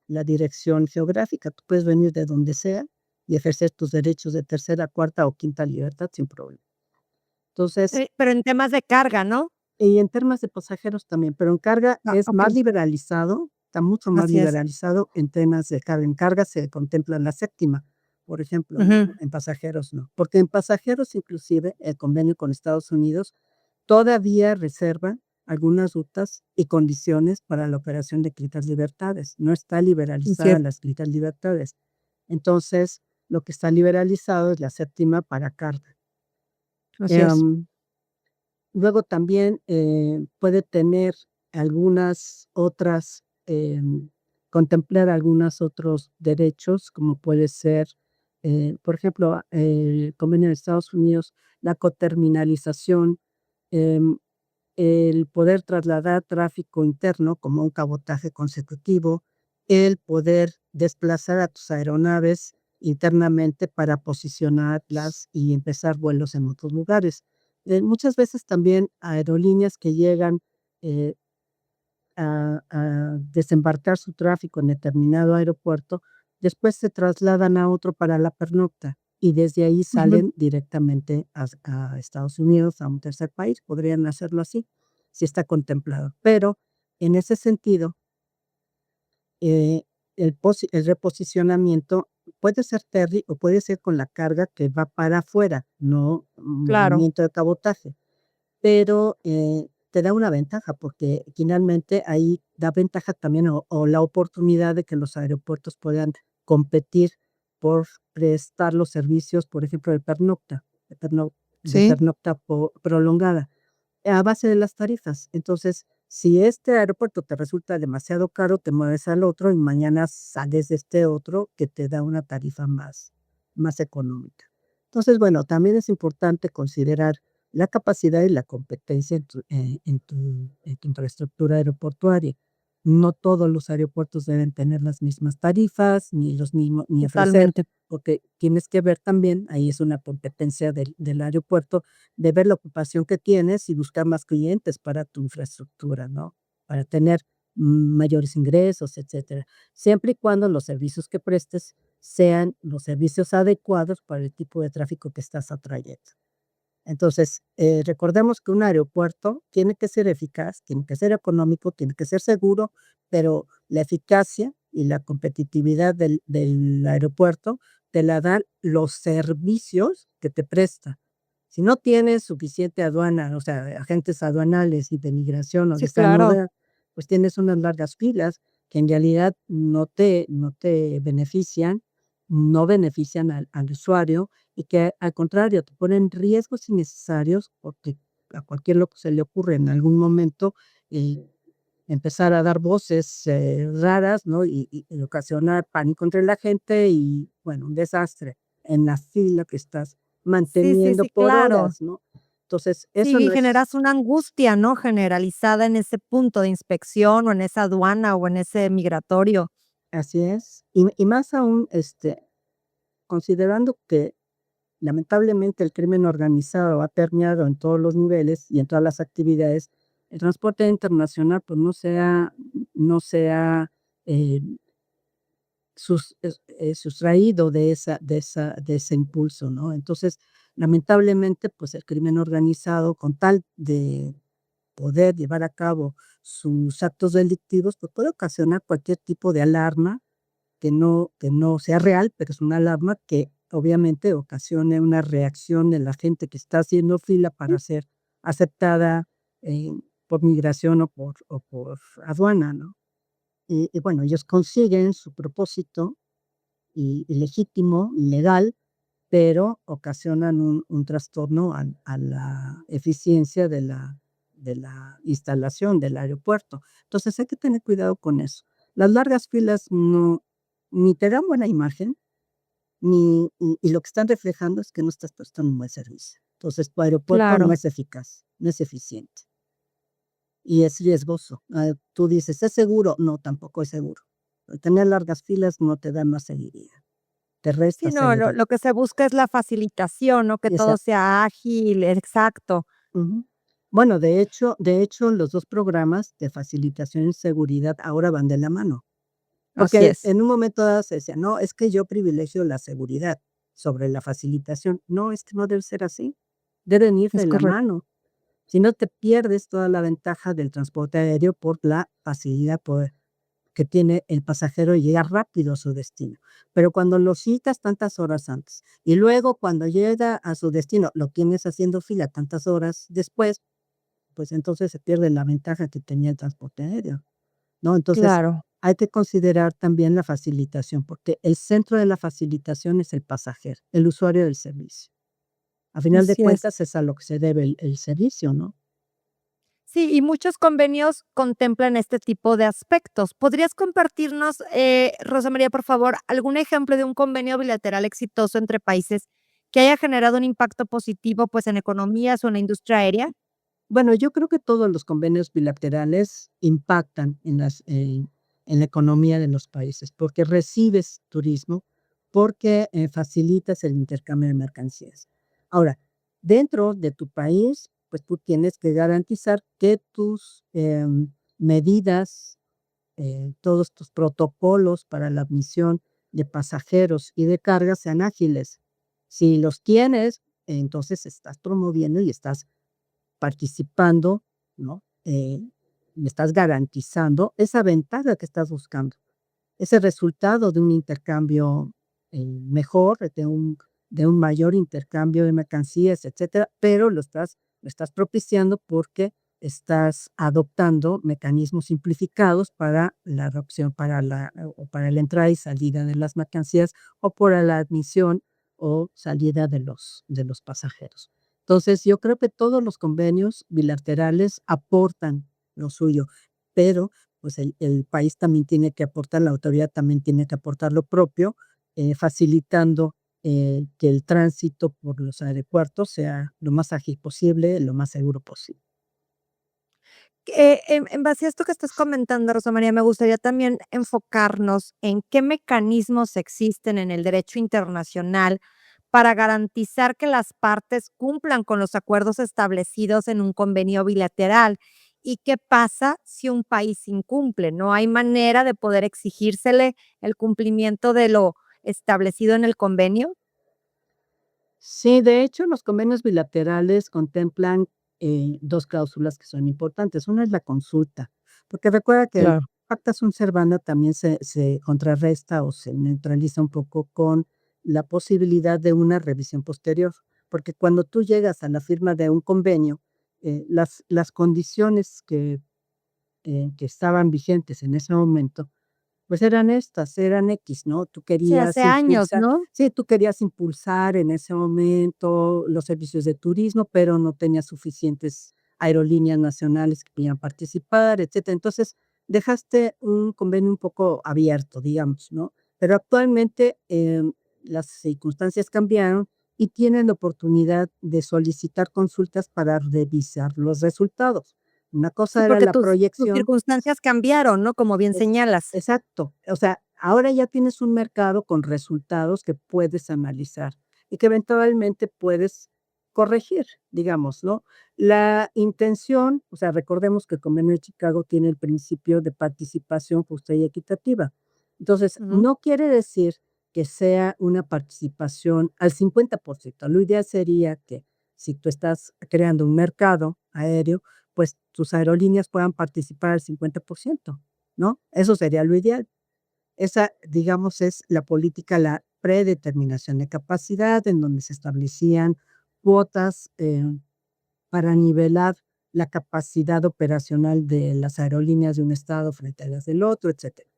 la dirección geográfica. Tú puedes venir de donde sea y ejercer tus derechos de tercera, cuarta o quinta libertad sin problema. Entonces, Pero en temas de carga, ¿no? y en temas de pasajeros también, pero en carga Ah, es más okey. liberalizado, está mucho más Así es. liberalizado en temas de carga. En carga se contempla la séptima, por ejemplo, ¿no? Ujú. En pasajeros no, porque en pasajeros inclusive el convenio con Estados Unidos todavía reserva algunas rutas y condiciones para la operación de quintas libertades. No está Es liberalizada cierto. las quintas libertades. Entonces, lo que está liberalizado es la séptima para carga. Así es. Em, Luego también puede tener algunas otras, contemplar algunos otros derechos, como puede ser, por ejemplo, el convenio de Estados Unidos, la coterminalización, em, el poder trasladar tráfico interno como un cabotaje consecutivo, el poder desplazar a tus aeronaves internamente para posicionarlas y empezar vuelos en otros lugares. Muchas veces también aerolíneas que llegan eh, a desembarcar su tráfico en determinado aeropuerto, después se trasladan a otro para la pernocta y desde ahí Ujú. salen directamente a Estados Unidos, a un tercer país. Podrían hacerlo así, si está contemplado. Pero en ese sentido, eh, el reposicionamiento puede ser ferry o puede ser con la carga que va para afuera, no un Claro. movimiento de cabotaje. Pero, te da una ventaja, porque finalmente ahí da ventaja también o la oportunidad de que los aeropuertos puedan competir por prestar los servicios, por ejemplo, de Sí. pernocta prolongada, a base de las tarifas. Entonces, Si este aeropuerto te resulta demasiado caro, te mueves al otro y mañana sales de este otro que te da una tarifa más económica. Entonces, bueno, también es importante considerar la capacidad y la competencia en tu infraestructura aeroportuaria. No todos los aeropuertos deben tener las mismas tarifas, ni los mismos, ni ofrecer, Totalmente. porque tienes que ver también, ahí es una competencia del aeropuerto, de ver la ocupación que tienes y buscar más clientes para tu infraestructura, ¿no? Para tener mayores ingresos, etcétera. Siempre y cuando los servicios que prestes sean los servicios adecuados para el tipo de tráfico que estás atrayendo. Entonces, recordemos que un aeropuerto tiene que ser eficaz, tiene que ser económico, tiene que ser seguro, pero la eficacia y la competitividad del aeropuerto te la dan los servicios que te presta. Si no tienes suficiente aduana, o sea, agentes aduanales y de migración o de Sí, claro. salud, pues tienes unas largas filas que en realidad no te benefician, no benefician al usuario y que al contrario, te ponen riesgos innecesarios, porque a cualquier loco se le ocurre en algún momento, eh, empezar a dar voces, raras, ¿no? Y ocasionar pánico entre la gente y, bueno, un desastre en la fila que estás Sí, sí, manteniendo sí, por claro. horas, ¿no? Entonces, eso Sí, y no es generas una angustia, ¿no? Generalizada en ese punto de inspección, o en esa aduana, o en ese migratorio. así es. Y más aún, considerando que lamentablemente, el crimen organizado ha permeado en todos los niveles y en todas las actividades. El transporte internacional, pues, no se ha, eh, sustraído de ese impulso, ¿no? Entonces, lamentablemente, pues, el crimen organizado, con tal de poder llevar a cabo sus actos delictivos, pues, puede ocasionar cualquier tipo de alarma que no sea real, pero es una alarma que obviamente ocasione una reacción de la gente que está haciendo fila para ser aceptada, eh, por migración o por aduana, ¿no? Y bueno, ellos consiguen su propósito y legítimo, legal, pero ocasionan un trastorno a la eficiencia de la instalación del aeropuerto. Entonces, hay que tener cuidado con eso. Las largas filas no ni te dan buena imagen, y lo que están reflejando es que no estás prestando un buen servicio. Entonces, tu aeropuerto no Claro. es eficaz, no es eficiente y es riesgoso. Tú dices: "¿Es seguro?". No, tampoco es seguro. Tener largas filas no te da más seguridad, te resta Sí, no, lo seguridad. lo que se busca es la facilitación, ¿no? Que todo Esa sea ágil, exacto. Ujú. Bueno, de hecho, los 2 programas de facilitación y seguridad ahora van de la mano, Así porque es, en un momento dado se decía: "No, es que yo privilegio la seguridad sobre la facilitación". No, es que no debe ser así, deben ir es de la correcto. mano. Si no, te pierdes toda la ventaja del transporte aéreo por la facilidad que tiene el pasajero de llegar rápido a su destino. Pero cuando lo citas tantas horas antes y luego cuando llega a su destino lo tienes haciendo fila tantas horas después, pues entonces se pierde la ventaja que tenía el transporte aéreo, ¿no? Entonces, Claro, hay que considerar también la facilitación, porque el centro de la facilitación es el pasajero, el usuario del servicio. A final de así es. cuentas, es a lo que se debe el servicio, ¿no? Sí, y muchos convenios contemplan este tipo de aspectos. ¿Podrías compartirnos, Rosa María, por favor, algún ejemplo de un convenio bilateral exitoso entre países que haya generado un impacto positivo, pues, en economías o en la industria aérea? Bueno, yo creo que todos los convenios bilaterales impactan en la economía de los países, porque recibes turismo, porque, facilitas el intercambio de mercancías. Ahora, dentro de tu país, pues, tú tienes que garantizar que tus, medidas, todos tus protocolos para la admisión de pasajeros y de carga sean ágiles. Si los tienes, entonces estás promoviendo y estás participando, ¿no? Le estás garantizando esa ventaja que estás buscando, ese resultado de un intercambio, mejor, de un mayor intercambio de mercancías, etcétera, pero lo estás propiciando porque estás adoptando mecanismos simplificados para la adopción, para la entrada y salida de las mercancías, o para la admisión o salida de los pasajeros. Entonces, yo creo que todos los convenios bilaterales aportan, lo suyo, pero pues el país también tiene que aportar, la autoridad también tiene que aportar lo propio, facilitando que el tránsito por los aeropuertos sea lo más ágil posible, lo más seguro posible. En base a esto que estás comentando, Rosa María, me gustaría también enfocarnos en qué mecanismos existen en el derecho internacional para garantizar que las partes cumplan con los acuerdos establecidos en un convenio bilateral. ¿Y qué pasa si un país incumple? ¿No hay manera de poder exigírsele el cumplimiento de lo establecido en el convenio? Sí, de hecho, los convenios bilaterales contemplan 2 cláusulas que son importantes. Una es la consulta, porque recuerda que el Claro. pacta sunt servanda también se contrarresta o se neutraliza un poco con la posibilidad de una revisión posterior, porque cuando tú llegas a la firma de un convenio, las condiciones que estaban vigentes en ese momento pues eran estas, eran equis, ¿no? Tú Sí, hace querías años, impulsar ¿no? sí, tú querías impulsar en ese momento los servicios de turismo, pero no tenías suficientes aerolíneas nacionales que pudieran participar, etcétera. Entonces, dejaste un convenio un poco abierto, digamos, ¿no? Pero actualmente, las circunstancias cambiaron y tienen la oportunidad de solicitar consultas para revisar los resultados. Una Sí, cosa era porque la tus proyección. circunstancias cambiaron, ¿no? Como bien Es señalas. exacto. O sea, ahora ya tienes un mercado con resultados que puedes analizar y que eventualmente puedes corregir, digamos, ¿no? La intención, o sea, recordemos que el Convenio de Chicago tiene el principio de participación justa y equitativa. Entonces, Ujú. no quiere decir que sea una participación al 50%. Lo ideal sería que si tú estás creando un mercado aéreo, pues tus aerolíneas puedan participar al 50%. ¿No? Eso sería lo ideal. Esa, digamos, es la política, la predeterminación de capacidad, en donde se establecían cuotas, para nivelar la capacidad operacional de las aerolíneas de un estado frente a las del otro, etcétera.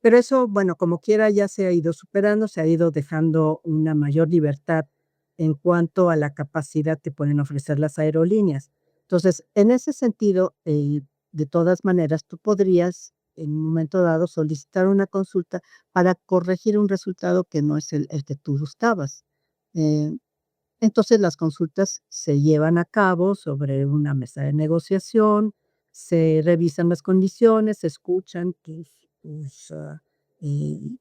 Pero eso, bueno, como quiera, ya se ha ido superando, se ha ido dejando una mayor libertad en cuanto a la capacidad que pueden ofrecer las aerolíneas. Entonces, en ese sentido, de todas maneras, tú podrías, en un momento dado, solicitar una consulta para corregir un resultado que no es el que tú buscabas. Eh, entonces, las consultas se llevan a cabo sobre una mesa de negociación, se revisan las condiciones, se escuchan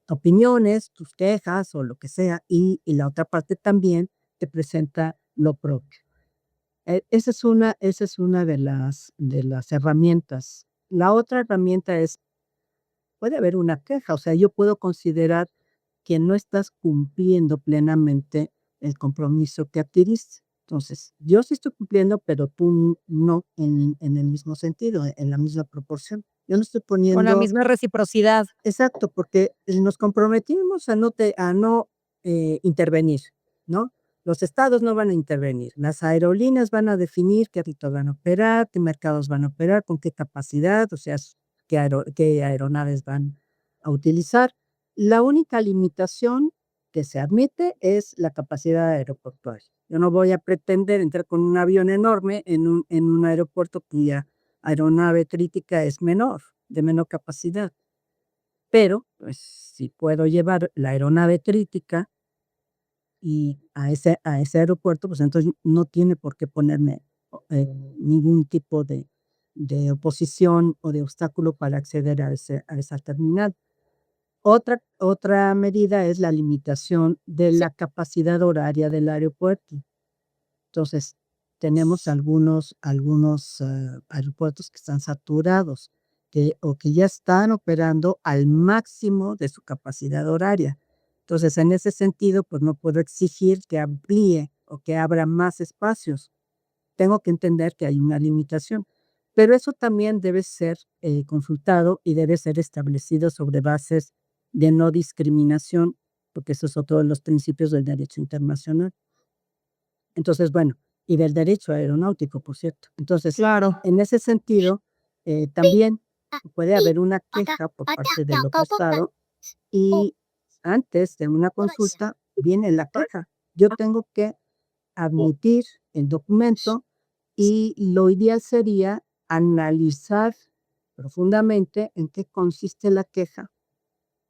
opiniones, tus quejas o lo que sea, y la otra parte también te presenta lo propio. Esa es una de las herramientas. La otra herramienta es, puede haber una queja, o sea, yo puedo considerar que no estás cumpliendo plenamente el compromiso que adquiriste. Entonces, yo sí estoy cumpliendo, pero tú no en el mismo sentido, en la misma proporción. Yo no estoy Con la poniendo misma reciprocidad. exacto, porque nos comprometimos a no intervenir, ¿no? Los estados no van a intervenir, las aerolíneas van a definir qué rutas van a operar, qué mercados van a operar, con qué capacidad, o sea, qué aeronaves van a utilizar. La única limitación que se admite es la capacidad aeroportuaria. Yo no voy a pretender entrar con un avión enorme en un aeropuerto cuya aeronave crítica es menor, de menor capacidad. Pero, pues, si puedo llevar la aeronave crítica y a ese aeropuerto, pues, entonces no tiene por qué ponerme, ningún tipo de oposición o de obstáculo para acceder a esa terminal. Otra medida es la limitación de la capacidad horaria del aeropuerto. Entonces, tenemos algunos aeropuertos que están saturados, o que ya están operando al máximo de su capacidad horaria. Entonces, en ese sentido, pues, no puedo exigir que amplíe o que abra más espacios. Tengo que entender que hay una limitación, pero eso también debe ser, consultado y debe ser establecido sobre bases de no discriminación, porque eso es otro de los principios del derecho internacional. Entonces, bueno, y del derecho aeronáutico, por cierto. Entonces, Claro. en ese sentido, también puede haber una queja por parte del otro estado y antes de una consulta viene la queja. Yo tengo que admitir el documento y lo ideal sería analizar profundamente en qué consiste la queja,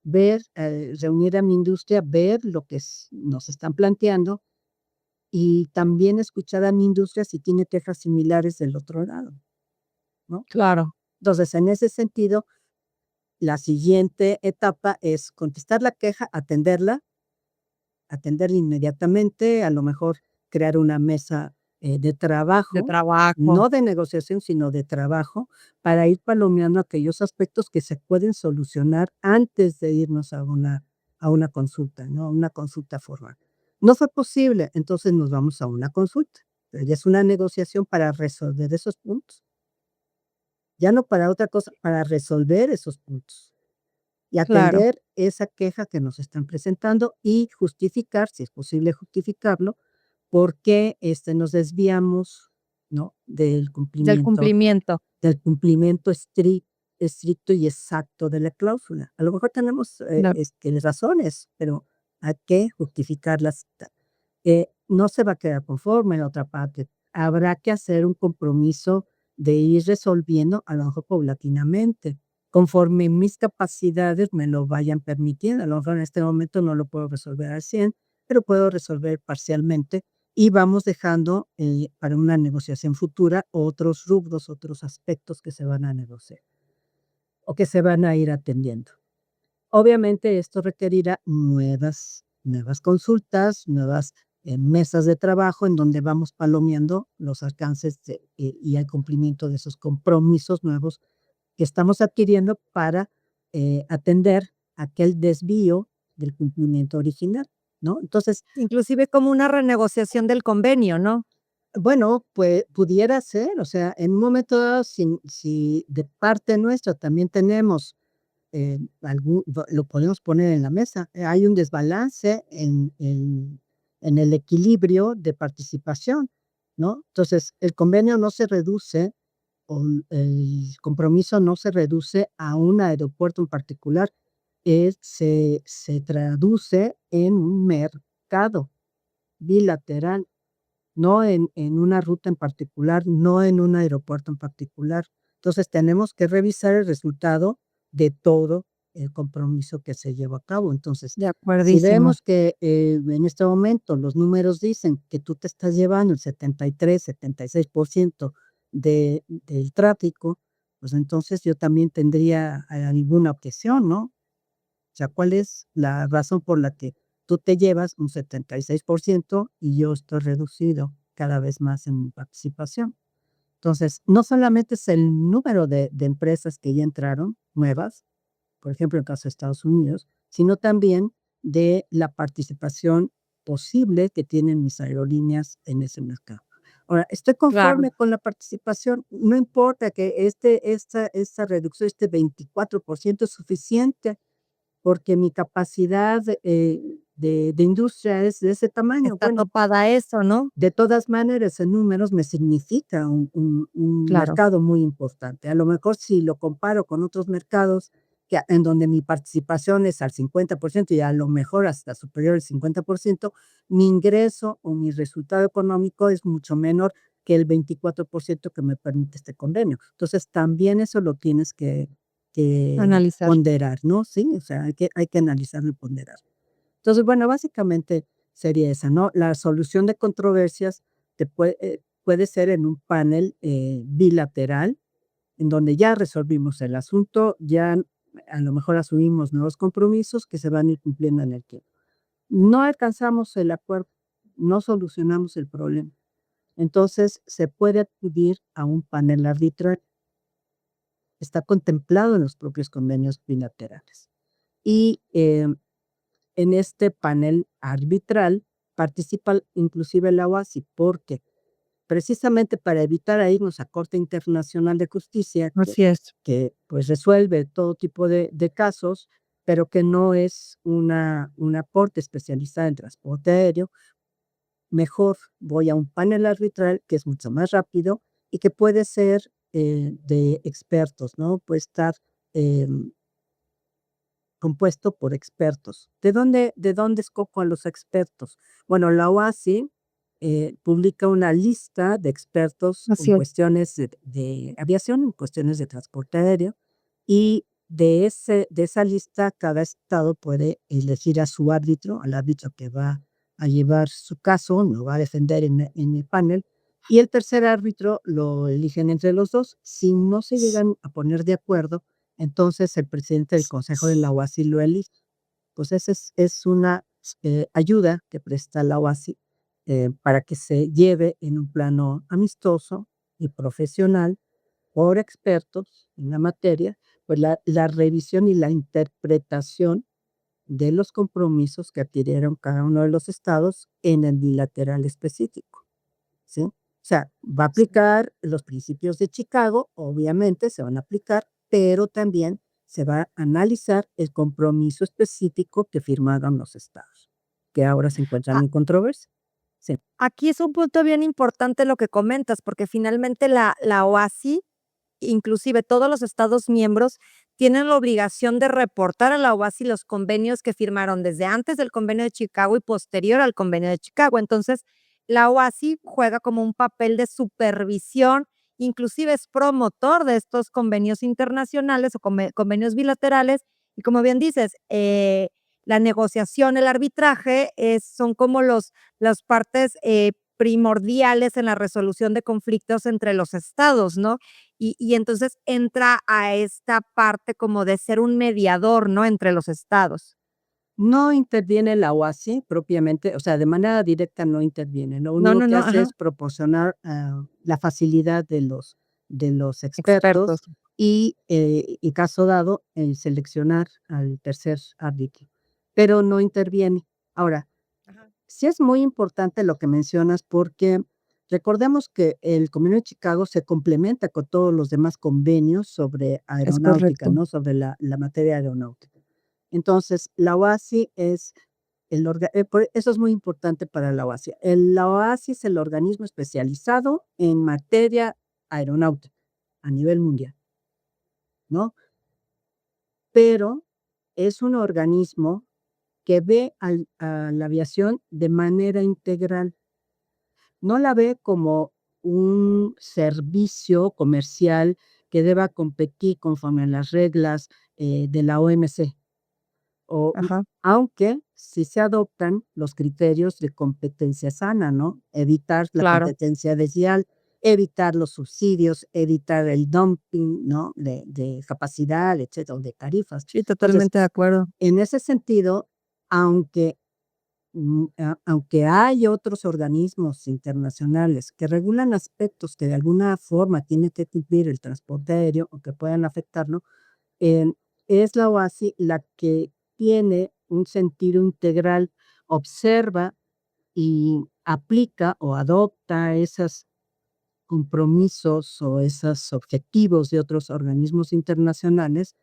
ver, reunir a mi industria, ver lo que nos están planteando y también escuchar a mi industria si tiene quejas similares del otro lado, ¿no? Claro. Entonces, en ese sentido, la siguiente etapa es contestar la queja, atenderla inmediatamente, a lo mejor crear una mesa, de De trabajo, trabajo. no de negociación, sino de trabajo, para ir palomeando aquellos aspectos que se pueden solucionar antes de irnos a una consulta, ¿no? A una consulta formal. No fue posible, entonces nos vamos a una consulta, pero ya es una negociación para resolver esos puntos, ya no para otra cosa, para resolver esos puntos. Y Claro. atender esa queja que nos están presentando y justificar, si es posible justificarlo, por qué, nos desviamos, ¿no?, Del cumplimiento. del cumplimiento estricto y exacto de la cláusula. A lo mejor tenemos, De razones, pero hay que justificarlas. No se va a quedar conforme la otra parte. Habrá que hacer un compromiso de ir resolviendo, a lo mejor paulatinamente, conforme mis capacidades me lo vayan permitiendo. A lo mejor en este momento no lo puedo resolver al 100, pero puedo resolver parcialmente y vamos dejando, para una negociación futura otros rubros, otros aspectos que se van a negociar o que se van a ir atendiendo. Obviamente, esto requerirá nuevas consultas, nuevas, mesas de trabajo en donde vamos palomeando los alcances y el cumplimiento de esos compromisos nuevos que estamos adquiriendo para, atender aquel desvío del cumplimiento original, ¿no? Entonces, inclusive como una renegociación del convenio, ¿no? bueno, pues, pudiera ser, o sea, en un momento dado, si de parte nuestra también tenemos, algún lo podemos poner en la mesa. Hay un desbalance en el equilibrio de participación, ¿no? Entonces, el convenio no se reduce, o el compromiso no se reduce a un aeropuerto en particular, se traduce en un mercado bilateral, no en una ruta en particular, no en un aeropuerto en particular. Entonces, tenemos que revisar el resultado de todo el compromiso que se llevó a cabo. Entonces, De si acuerdísimo. vemos que, en este momento los números dicen que tú te estás llevando el 73, 76% del tráfico, pues entonces yo también tendría alguna objeción, ¿no? O sea, ¿cuál es la razón por la que tú te llevas un 76% y yo estoy reducido cada vez más en mi participación? Entonces, no solamente es el número de empresas que ya entraron, nuevas, por ejemplo, en el caso de Estados Unidos, sino también de la participación posible que tienen mis aerolíneas en ese mercado. Ahora, estoy Claro. conforme con la participación, no importa que esta reducción, este 24% es suficiente porque mi capacidad, de industria es de ese tamaño. Está Bueno, topada eso, ¿no? de todas maneras, en números me significa un Claro. mercado muy importante. A lo mejor, si lo comparo con otros mercados en donde mi participación es al 50% y a lo mejor hasta superior al 50%, mi ingreso o mi resultado económico es mucho menor que el 24% que me permite este convenio. Entonces, también eso lo tienes que Analizar. ponderar, ¿no? Sí, o sea, hay que analizarlo y ponderar. Entonces, bueno, básicamente sería esa, ¿no? La solución de controversias puede ser en un panel, bilateral, en donde ya resolvimos el asunto, ya a lo mejor asumimos nuevos compromisos que se van a ir cumpliendo en el tiempo. No alcanzamos el acuerdo, no solucionamos el problema. Entonces, se puede acudir a un panel arbitral. Está contemplado en los propios convenios bilaterales. Y, en este panel arbitral participa inclusive la OASI, porque precisamente para evitar a irnos a Corte Internacional de Justicia, Así es. que pues resuelve todo tipo de casos, pero que no es una corte especializada en transporte aéreo, mejor voy a un panel arbitral que es mucho más rápido y que puede ser, de expertos, ¿no? Puede estar, em compuesto por expertos. ¿De dónde escojo a los expertos? Bueno, la OASI, publica una lista de expertos Así en es. cuestiones de aviación, en cuestiones de transporte aéreo, y de esa lista cada estado puede elegir a su árbitro, al árbitro que va a llevar su caso, lo va a defender en el panel, y el tercer árbitro lo eligen entre los dos. Si no se llegan a poner de acuerdo, entonces el presidente del consejo de la OASI lo elige. Pues esa es una ayuda que presta la OASI para que se lleve en un plano amistoso y profesional por expertos en la materia, pues la revisión y la interpretación de los compromisos que adquirieron cada uno de los estados en el bilateral específico, ¿sí? O sea, va a aplicar los principios de Chicago, obviamente se van a aplicar, pero también se va a analizar el compromiso específico que firmaron los estados, que ahora se encuentran A en controversia. Sí. Aquí es un punto bien importante lo que comentas, porque finalmente la OASI, inclusive todos los estados miembros, tienen la obligación de reportar a la OASI los convenios que firmaron desde antes del Convenio de Chicago y posterior al Convenio de Chicago. Entonces, la OASI juega como un papel de supervisión, inclusive es promotor de estos convenios internacionales o convenios bilaterales. Y como bien dices, la negociación, el arbitraje son como las partes primordiales en la resolución de conflictos entre los estados, ¿no? Y entonces entra a esta parte como de ser un mediador, ¿no?, entre los estados. No interviene la OASI propiamente, o sea, de manera directa no interviene. Lo No, único no, que no, hace ajá, es proporcionar, la facilidad de los expertos. expertos y, en caso dado, el seleccionar al tercer árbitro, pero no interviene. Ahora, Ajá. sí es muy importante lo que mencionas, porque recordemos que el Convenio de Chicago se complementa con todos los demás convenios sobre Es aeronáutica, correcto. ¿no? Sobre la materia aeronáutica. Entonces, la OASI es eso es muy importante para la OASI. La OASI es el organismo especializado en materia aeronáutica a nivel mundial, ¿no? Pero es un organismo que ve a la aviación de manera integral. No la ve como un servicio comercial que deba competir conforme a las reglas, de la OMC. O, Ajá, aunque sí se adoptan los criterios de competencia sana, ¿no? Evitar la claro. competencia desleal, evitar los subsidios, evitar el dumping, ¿no? De capacidad, etcétera, o de tarifas. Sí, Entonces, totalmente de acuerdo. en ese sentido, aunque aunque hay otros organismos internacionales que regulan aspectos que de alguna forma tiene que cumplir el transporte aéreo o que puedan afectarlo, em, es la OASI la que tiene un sentido integral, observa y aplica o adopta esos compromisos o esos objetivos de otros organismos internacionales,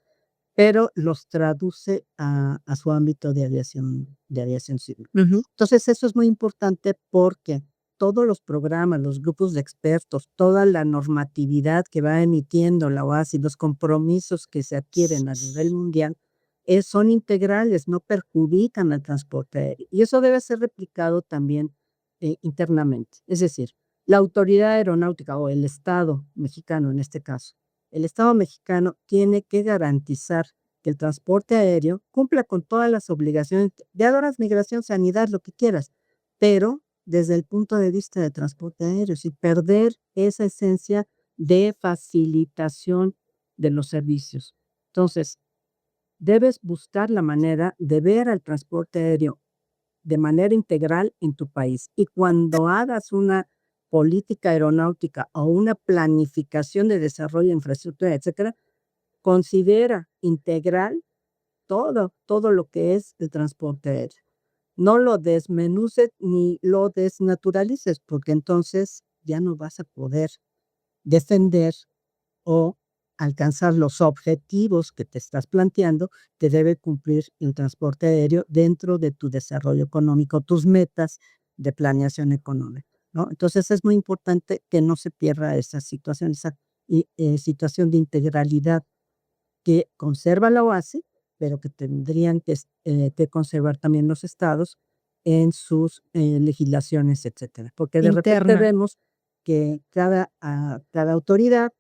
pero los traduce a su ámbito de aviación civil. Ujú. Entonces, eso es muy importante porque todos los programas, los grupos de expertos, toda la normatividad que va emitiendo la OASI, los compromisos que se adquieren a nivel mundial, son integrales, no perjudican al transporte aéreo. Y eso debe ser replicado también internamente. Es decir, la autoridad aeronáutica o el Estado mexicano en este caso, el Estado mexicano tiene que garantizar que el transporte aéreo cumpla con todas las obligaciones de aduanas, migración, sanidad, lo que quieras, pero desde el punto de vista de transporte aéreo, sin perder esa esencia de facilitación de los servicios. Entonces, debes buscar la manera de ver al transporte aéreo de manera integral en tu país. Y cuando hagas una política aeronáutica o una planificación de desarrollo de infraestructura, etcétera, considera integral todo lo que es el transporte aéreo. No lo desmenuces ni lo desnaturalices, porque entonces ya no vas a poder defender o alcanzar los objetivos que te estás planteando que debe cumplir el transporte aéreo dentro de tu desarrollo económico, tus metas de planeación económica, ¿no? Entonces, es muy importante que no se pierda esa situación, esa situación de integralidad que conserva la OASI, pero que tendrían que conservar también los estados en sus legislaciones, etcétera. Porque de repente Interna. vemos que cada autoridad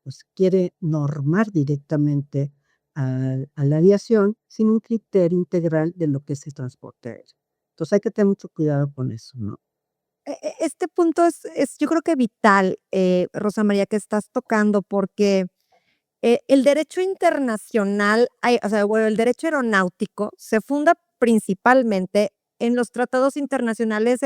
pues, quiere normar directamente a la aviación sin un criterio integral de lo que es el transporte aéreo. Entonces hay que tener mucho cuidado con eso, ¿no? Este punto es yo creo que vital, Rosa María, que estás tocando, porque, el derecho internacional, o sea, bueno, el derecho aeronáutico se funda principalmente en los tratados internacionales,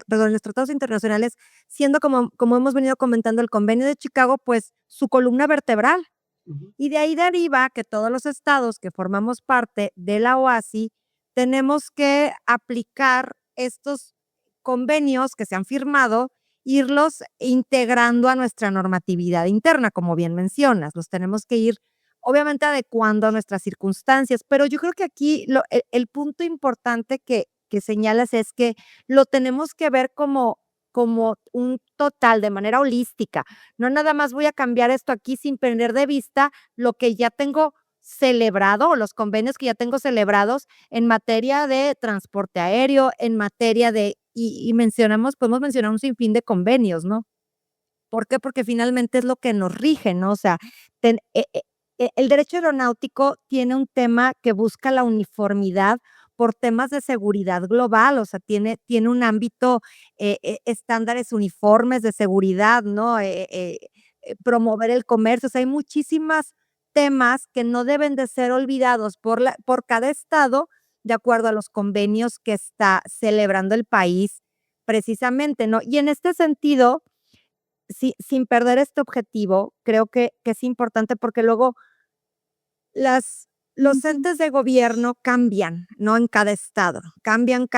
perdón, en los tratados internacionales, siendo como hemos venido comentando, el Convenio de Chicago, pues, su columna vertebral. Ujú, Y de ahí deriva que todos los estados que formamos parte de la OASI tenemos que aplicar estos convenios que se han firmado, irlos integrando a nuestra normatividad interna, como bien mencionas. Los tenemos que ir, obviamente, adecuando a nuestras circunstancias, pero yo creo que aquí el punto importante que señalas es que lo tenemos que ver como un total, de manera holística. No nada más voy a cambiar esto aquí sin perder de vista lo que ya tengo celebrado o los convenios que ya tengo celebrados en materia de transporte aéreo, en materia de podemos mencionar un sinfín de convenios, ¿no? ¿Por qué? Porque finalmente es lo que nos rige, ¿no? O sea, el derecho aeronáutico tiene un tema que busca la uniformidad por temas de seguridad global, o sea, tiene un ámbito, estándares uniformes de seguridad, ¿no? Promover el comercio, o sea, hay muchísimas temas que no deben de ser olvidados por cada estado, de acuerdo a los convenios que está celebrando el país precisamente, ¿no? Y en este sentido, sin perder este objetivo, creo que es importante porque luego las los ujú, entes de gobierno cambian, ¿no? En cada estado, cambian,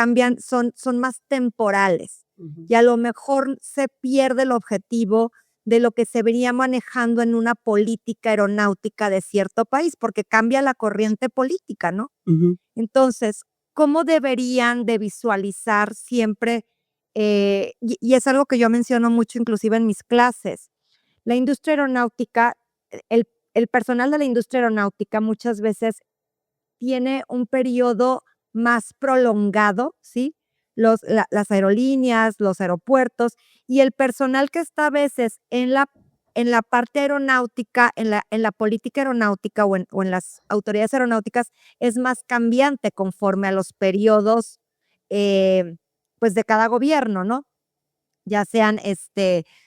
son más temporales, ujú, y a lo mejor se pierde el objetivo de lo que se venía manejando en una política aeronáutica de cierto país, porque cambia la corriente política, ¿no? ujú. Entonces, ¿cómo deberían de visualizar siempre? Y es algo que yo menciono mucho, inclusive en mis clases. La industria aeronáutica, el personal de la industria aeronáutica muchas veces tiene un periodo más prolongado, ¿sí? Las aerolíneas, los aeropuertos y el personal que está a veces en la parte aeronáutica, en la política aeronáutica o en las autoridades aeronáuticas es más cambiante conforme a los periodos, pues, de cada gobierno, ¿no? Ya sean,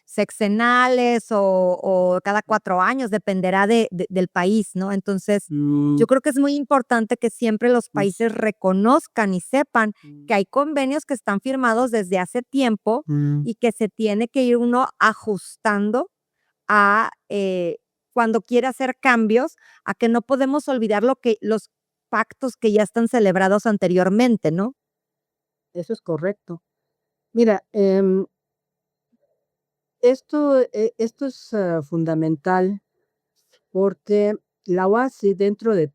sexenales o cada 4 años, dependerá del país, ¿no? Entonces, Mm, yo creo que es muy importante que siempre los pues, países reconozcan y sepan mm, que hay convenios que están firmados desde hace tiempo mm. y que se tiene que ir uno ajustando a, cuando quiere hacer cambios, a que no podemos olvidar lo que los pactos que ya están celebrados anteriormente, ¿no? Eso es correcto. Mira, esto es fundamental porque la OASI, dentro de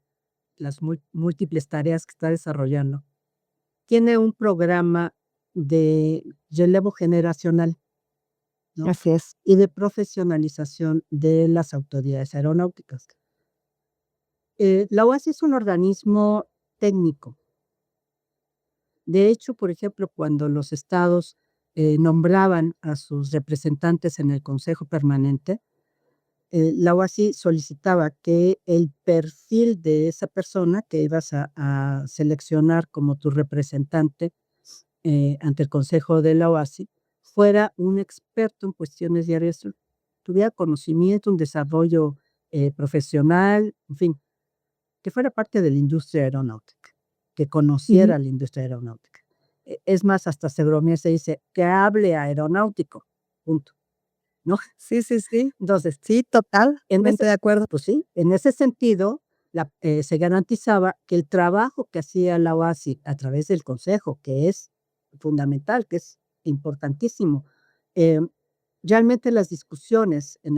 las múltiples tareas que está desarrollando, tiene un programa de relevo generacional, ¿no? Así es. Y de profesionalización de las autoridades aeronáuticas. La OASI es un organismo técnico. De hecho, por ejemplo, cuando los estados nombraban a sus representantes en el Consejo Permanente, la OASI solicitaba que el perfil de esa persona que ibas a seleccionar como tu representante ante el consejo de la OASI fuera un experto en cuestiones de aviación, tuviera conocimiento, un desarrollo profesional, en fin, que fuera parte de la industria aeronáutica, que Ujú. conociera la industria aeronáutica. Es más, hasta se bromea, se dice que hable aeronáutico, punto, ¿no? Sí, sí, sí. Entonces, Sí, en totalmente ese de acuerdo. pues sí, en ese sentido, se garantizaba que el trabajo que hacía la OASI a través del consejo, que es fundamental, que es importantísimo, em, realmente las discusiones en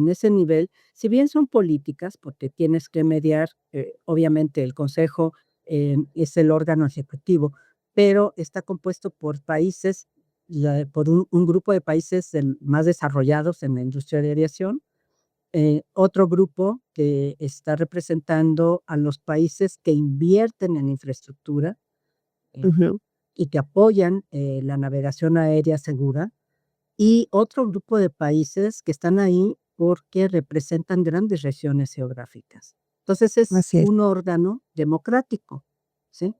ese nivel, si bien son políticas, porque tienes que mediar, obviamente el consejo, es el órgano ejecutivo, pero está compuesto por países, por un grupo de países más desarrollados en la industria de aviación, otro grupo que está representando a los países que invierten en infraestructura Ujú. y que apoyan, la navegación aérea segura, y otro grupo de países que están ahí porque representan grandes regiones geográficas. Entonces, es Así es. un órgano democrático, ¿sí?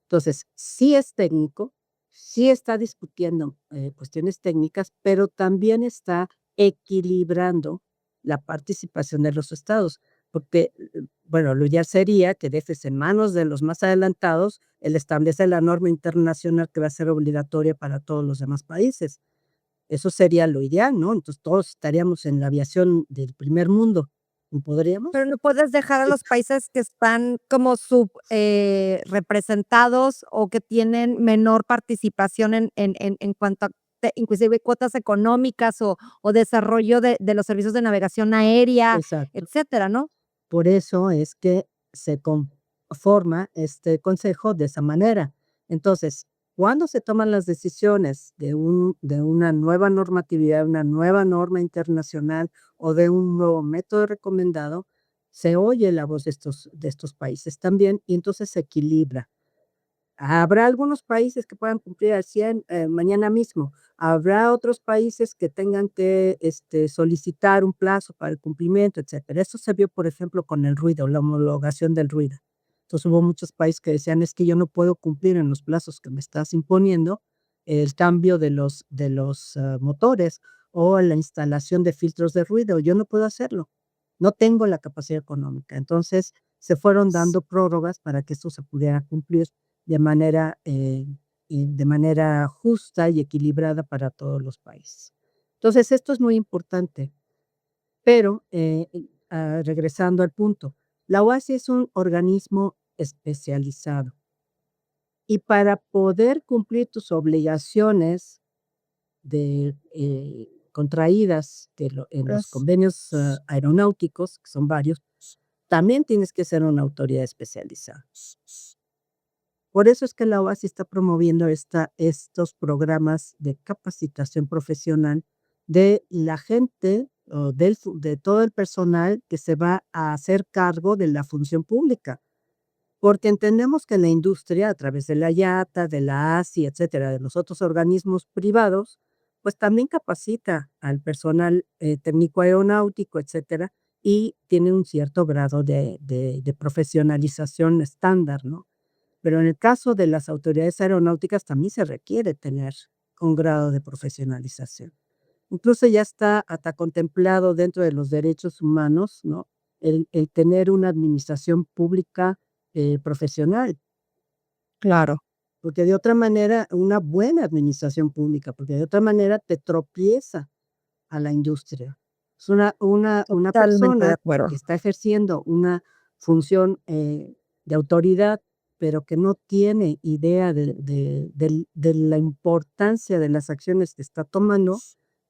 Entonces, sí es técnico, sí está discutiendo, cuestiones técnicas, pero también está equilibrando la participación de los estados, porque, bueno, lo ideal sería que dejes en manos de los más adelantados el establecer la norma internacional que va a ser obligatoria para todos los demás países. Eso sería lo ideal, ¿no? Entonces, todos estaríamos en la aviación del primer mundo, ¿y Pero podríamos? no puedes dejar a los países que están como representados o que tienen menor participación en cuanto a inclusive cuotas económicas o desarrollo de los servicios de navegación aérea, Exacto. etcétera, ¿no? Por eso es que se conforma este consejo de esa manera. Entonces, cuando se toman las decisiones de una nueva normatividad, una nueva norma internacional o de un nuevo método recomendado, se oye la voz de estos países también y entonces se equilibra. Habrá algunos países que puedan cumplir al 100, mañana mismo. Habrá otros países que tengan que, solicitar un plazo para el cumplimiento, etcétera. Eso se vio, por ejemplo, con el ruido, la homologación del ruido. Entonces, hubo muchos países que decían: "Es que yo no puedo cumplir en los plazos que me estás imponiendo el cambio de los motores o la instalación de filtros de ruido. Yo no puedo hacerlo. No tengo la capacidad económica". Entonces, se fueron dando prórrogas para que esto se pudiera cumplir de manera justa y equilibrada para todos los países. Entonces, esto es muy importante, pero, regresando al punto, la OASI es un organismo especializado y para poder cumplir tus obligaciones contraídas en los Es convenios, aeronáuticos, que son varios, también tienes que ser una autoridad especializada. Por eso es que la OASI está promoviendo estos programas de capacitación profesional de la gente o de todo el personal que se va a hacer cargo de la función pública, porque entendemos que la industria, a través de la IATA, de la ASI, etcétera, de los otros organismos privados, pues también capacita al personal, técnico aeronáutico, etcétera, y tiene un cierto grado de profesionalización estándar, ¿no? Pero en el caso de las autoridades aeronáuticas también se requiere tener un grado de profesionalización. Incluso ya está hasta contemplado dentro de los derechos humanos, ¿no? El tener una administración pública, profesional, claro, porque de otra manera, una buena administración pública, porque de otra manera te tropieza a la industria. Es una totalmente de persona acuerdo. que está ejerciendo una función, de autoridad, pero que no tiene idea de la importancia de las acciones que está tomando,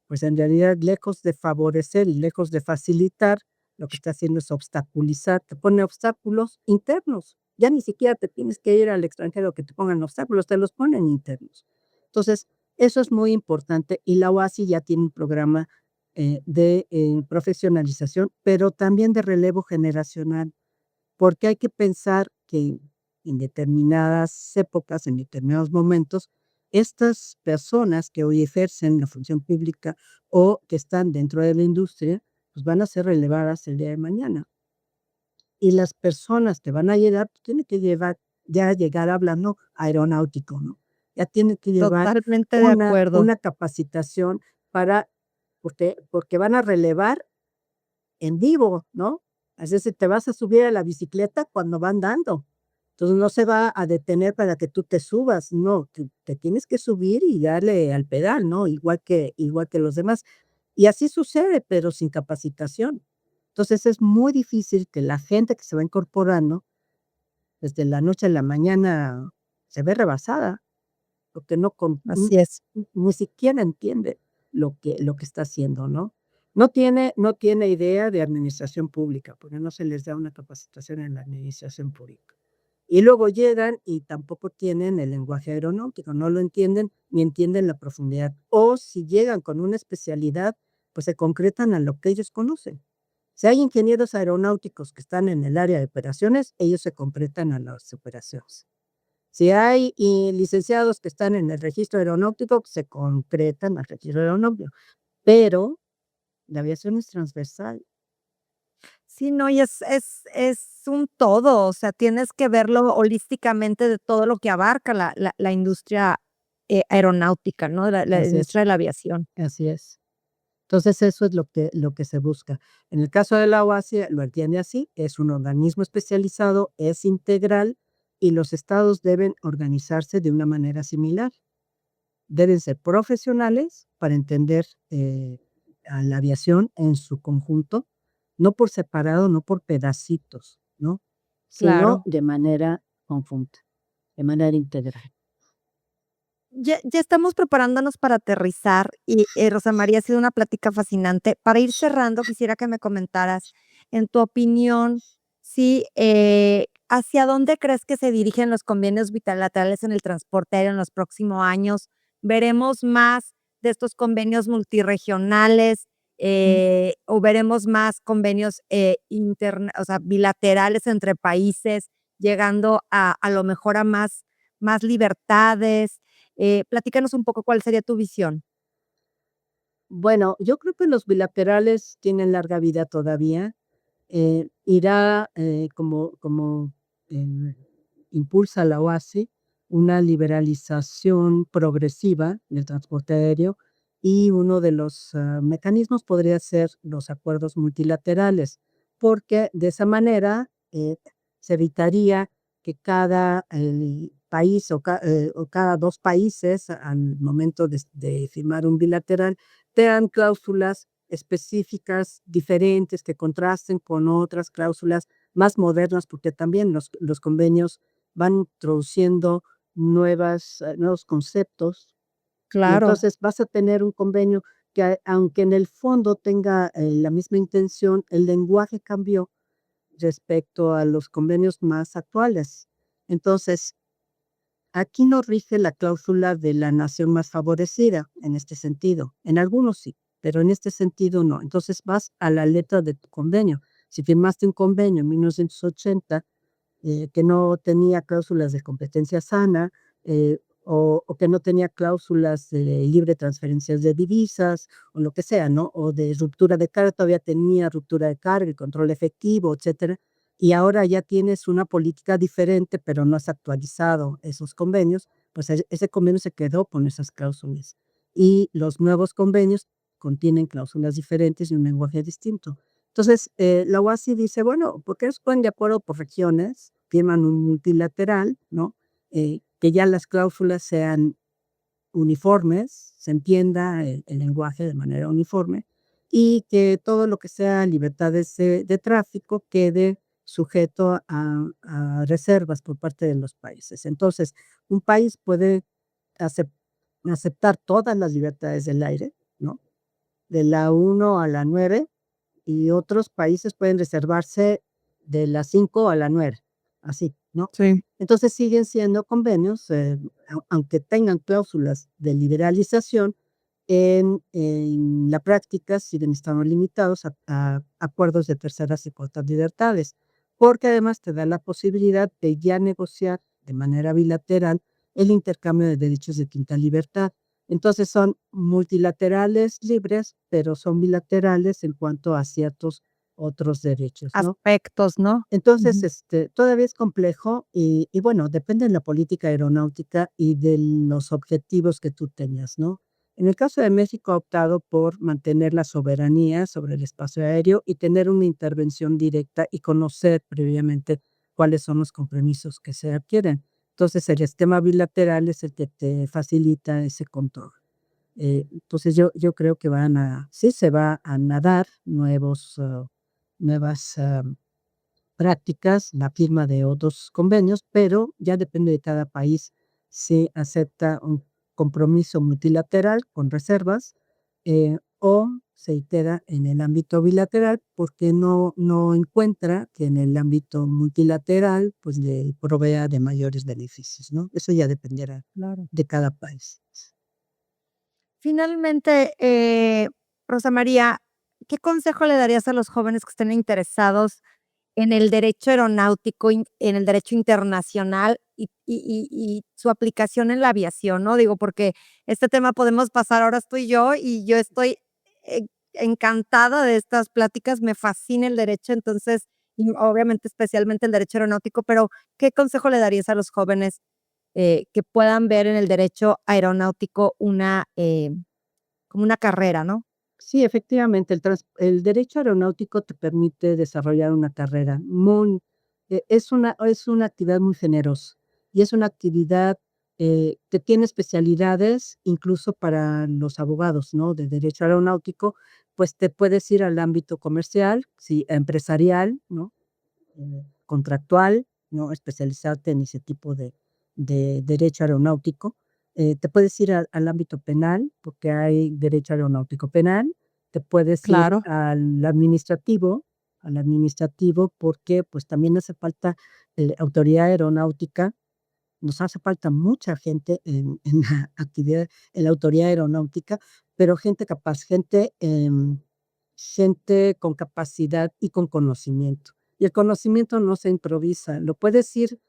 pues, en realidad, lejos de favorecer y lejos de facilitar, lo que está haciendo es obstaculizar, te pone obstáculos internos. Ya ni siquiera te tienes que ir al extranjero que te pongan obstáculos, te los ponen internos. Entonces, eso es muy importante y la OASI ya tiene un programa de profesionalización, pero también de relevo generacional, porque hay que pensar que en determinadas épocas, en determinados momentos, estas personas que hoy ejercen la función pública o que están dentro de la industria, pues van a ser relevadas el día de mañana. Y las personas que van a llegar, pues tienen que llegar hablando aeronáutico, ¿no? Ya tienen que llevar Totalmente de una acuerdo. una capacitación para porque van a relevar en vivo, ¿no? Así es, te vas a subir a la bicicleta cuando van dando. Entonces, no se va a detener para que tú te subas, no, te tienes que subir y darle al pedal, ¿no? Igual que los demás. Y así sucede, pero sin capacitación. Entonces, es muy difícil que la gente que se va incorporando, desde la noche a la mañana se ve rebasada, porque no con Así es. ni siquiera entiende lo que está haciendo, ¿no? No tiene idea de administración pública, porque no se les da una capacitación en la administración pública. Y luego llegan y tampoco tienen el lenguaje aeronáutico, no lo entienden, ni entienden la profundidad. O si llegan con una especialidad, pues se concretan a lo que ellos conocen. Si hay ingenieros aeronáuticos que están en el área de operaciones, ellos se concretan a las operaciones. Si hay licenciados que están en el registro aeronáutico, se concretan al registro aeronáutico, pero la aviación es transversal. Sí, no, y es un todo, o sea, tienes que verlo holísticamente de todo lo que abarca la industria, aeronáutica, ¿no? La Así es, industria de la aviación. así es. Entonces, eso es lo que se busca. En el caso de la OASI, lo entiende así, es un organismo especializado, es integral y los estados deben organizarse de una manera similar. Deben ser profesionales para entender, a la aviación en su conjunto, no por separado, no por pedacitos, ¿no? Sino Claro. de manera conjunta, de manera integral. Ya estamos preparándonos para aterrizar y, Rosa María, ha sido una plática fascinante. Para ir cerrando, quisiera que me comentaras, en tu opinión, sí, ¿hacia dónde crees que se dirigen los convenios bilaterales en el transporte aéreo en los próximos años? ¿Veremos más de estos convenios multirregionales, Mm. o veremos más convenios, o sea, bilaterales entre países, llegando a lo mejor a más libertades? Platícanos un poco cuál sería tu visión. Bueno, yo creo que los bilaterales tienen larga vida todavía. Irá, como, eh, impulsa la OASI, una liberalización progresiva del transporte aéreo, y uno de los, mecanismos podría ser los acuerdos multilaterales, porque de esa manera, se evitaría que cada, país o cada 2 países al momento de firmar un bilateral, tengan cláusulas específicas, diferentes, que contrasten con otras cláusulas más modernas, porque también los convenios van introduciendo nuevos conceptos, y Claro. entonces vas a tener un convenio que, aunque en el fondo tenga, la misma intención, el lenguaje cambió respecto a los convenios más actuales. Entonces, aquí no rige la cláusula de la nación más favorecida en este sentido. En algunos sí, pero en este sentido no. Entonces vas a la letra de tu convenio. Si firmaste un convenio en 1980, que no tenía cláusulas de competencia sana, o que no tenía cláusulas de libre transferencias de divisas, o lo que sea, ¿no? O de ruptura de carga, todavía tenía ruptura de carga y control efectivo, etcétera. Y ahora ya tienes una política diferente, pero no has actualizado esos convenios, pues ese convenio se quedó con esas cláusulas. Y los nuevos convenios contienen cláusulas diferentes y un lenguaje distinto. Entonces, la OASI dice, bueno, ¿por qué no se ponen de acuerdo por regiones? Firman un multilateral, ¿no? Que ya las cláusulas sean uniformes, se entienda el lenguaje de manera uniforme, y que todo lo que sea libertades de tráfico quede sujeto a reservas por parte de los países. Entonces, un país puede acep- aceptar todas las libertades del aire, ¿no? De la 1 a la 9, y otros países pueden reservarse de las 5 a la 9, así, ¿no? Sí. Entonces siguen siendo convenios, aunque tengan cláusulas de liberalización, en la práctica siguen estando limitados a acuerdos de terceras y cuartas libertades, porque además te da la posibilidad de ya negociar de manera bilateral el intercambio de derechos de quinta libertad. Entonces son multilaterales libres, pero son bilaterales en cuanto a ciertos otros derechos, ¿no? Aspectos, ¿no? Entonces, Ujú. todavía es complejo y bueno, depende de la política aeronáutica y de los objetivos que tú tengas, ¿no? En el caso de México ha optado por mantener la soberanía sobre el espacio aéreo y tener una intervención directa y conocer previamente cuáles son los compromisos que se adquieren. Entonces, el esquema bilateral es el que te facilita ese control. Entonces, yo creo que sí se va a nadar nuevas, prácticas, la firma de otros convenios, pero ya depende de cada país si acepta un compromiso multilateral con reservas, o se queda en el ámbito bilateral porque no encuentra que en el ámbito multilateral pues le provea de mayores beneficios, ¿no? Eso ya dependerá Claro. de cada país. Finalmente, Rosa María, ¿qué consejo le darías a los jóvenes que estén interesados en el derecho aeronáutico, en el derecho internacional y su aplicación en la aviación, ¿no? Digo, porque este tema podemos pasar horas tú y yo estoy eh, encantada de estas pláticas, me fascina el derecho, entonces, y obviamente especialmente el derecho aeronáutico, pero ¿qué consejo le darías a los jóvenes que puedan ver en el derecho aeronáutico como una carrera, ¿no? Sí, efectivamente, el derecho aeronáutico te permite desarrollar una carrera muy es una actividad muy generosa, y es una actividad, que tiene especialidades incluso para los abogados, ¿no?, de derecho aeronáutico, pues, te puedes ir al ámbito comercial, sí, empresarial, ¿no?, contractual, ¿no?, especializarte en ese tipo de derecho aeronáutico. Te puedes ir al ámbito penal, porque hay derecho aeronáutico penal, te puedes ir Claro. al administrativo, porque, pues, también hace falta, autoridad aeronáutica, nos hace falta mucha gente en la actividad en la autoridad aeronáutica, pero gente capaz, gente con capacidad y con conocimiento. Y el conocimiento no se improvisa, lo puedes ir,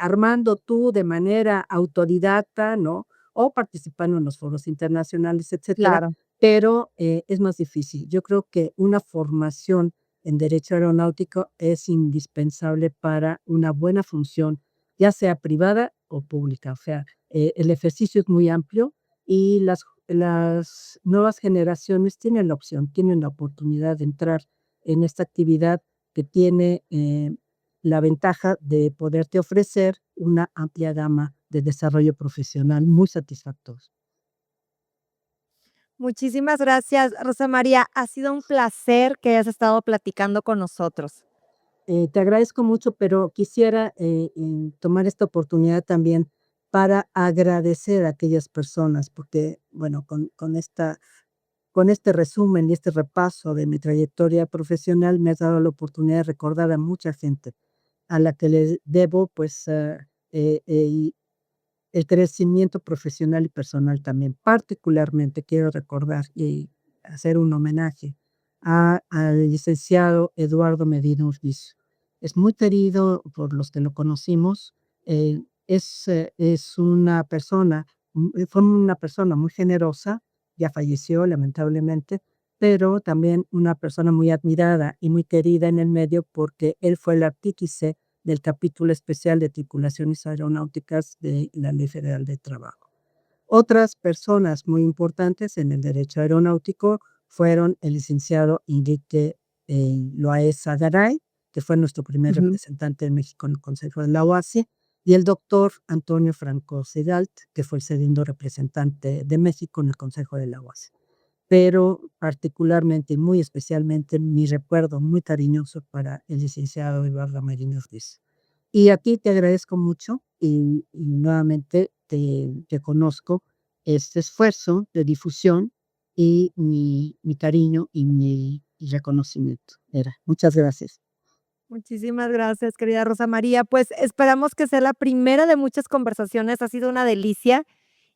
armando tú de manera autodidacta, ¿no? O participando en los foros internacionales, etcétera, Claro. pero, es más difícil. Yo creo que una formación en derecho aeronáutico es indispensable para una buena función, ya sea privada o pública. O sea, el ejercicio es muy amplio y las nuevas generaciones tienen la opción, tienen la oportunidad de entrar en esta actividad que tiene, la ventaja de poderte ofrecer una amplia gama de desarrollo profesional muy satisfactorio. Muchísimas gracias, Rosa María. Ha sido un placer que hayas estado platicando con nosotros. Te agradezco mucho, pero quisiera, tomar esta oportunidad también para agradecer a aquellas personas, porque, bueno, con este resumen y este repaso de mi trayectoria profesional, me has dado la oportunidad de recordar a mucha gente a la que les debo, pues, el crecimiento profesional y personal también. Particularmente quiero recordar y hacer un homenaje al licenciado Eduardo Medina Urbizu. Es muy querido por los que lo conocimos, es una persona, fue una persona muy generosa, ya falleció lamentablemente, pero también una persona muy admirada y muy querida en el medio porque él fue el artífice del capítulo especial de tripulaciones aeronáuticas de la Ley Federal de Trabajo. Otras personas muy importantes en el derecho aeronáutico fueron el licenciado Enrique Loaesa Garay, que fue nuestro primer Ujú. representante de México en el Consejo de la OASI, y el doctor Antonio Franco Sedalt, que fue el segundo representante de México en el Consejo de la OASI. Pero particularmente y muy especialmente mi recuerdo muy cariñoso para el licenciado Eduardo Merino Ortiz. Y a ti te agradezco mucho y nuevamente te reconozco este esfuerzo de difusión y mi cariño y mi reconocimiento. Muchas gracias. Muchísimas gracias, querida Rosa María. Pues esperamos que sea la primera de muchas conversaciones. Ha sido una delicia.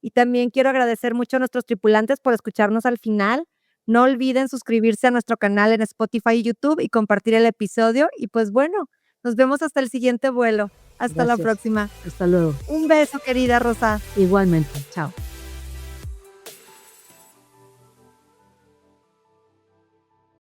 Y también quiero agradecer mucho a nuestros tripulantes por escucharnos al final. No olviden suscribirse a nuestro canal en Spotify y YouTube y compartir el episodio. Y pues bueno, nos vemos hasta el siguiente vuelo. Hasta la Gracias. próxima. Hasta luego. Un beso, querida Rosa. Igualmente. Chao.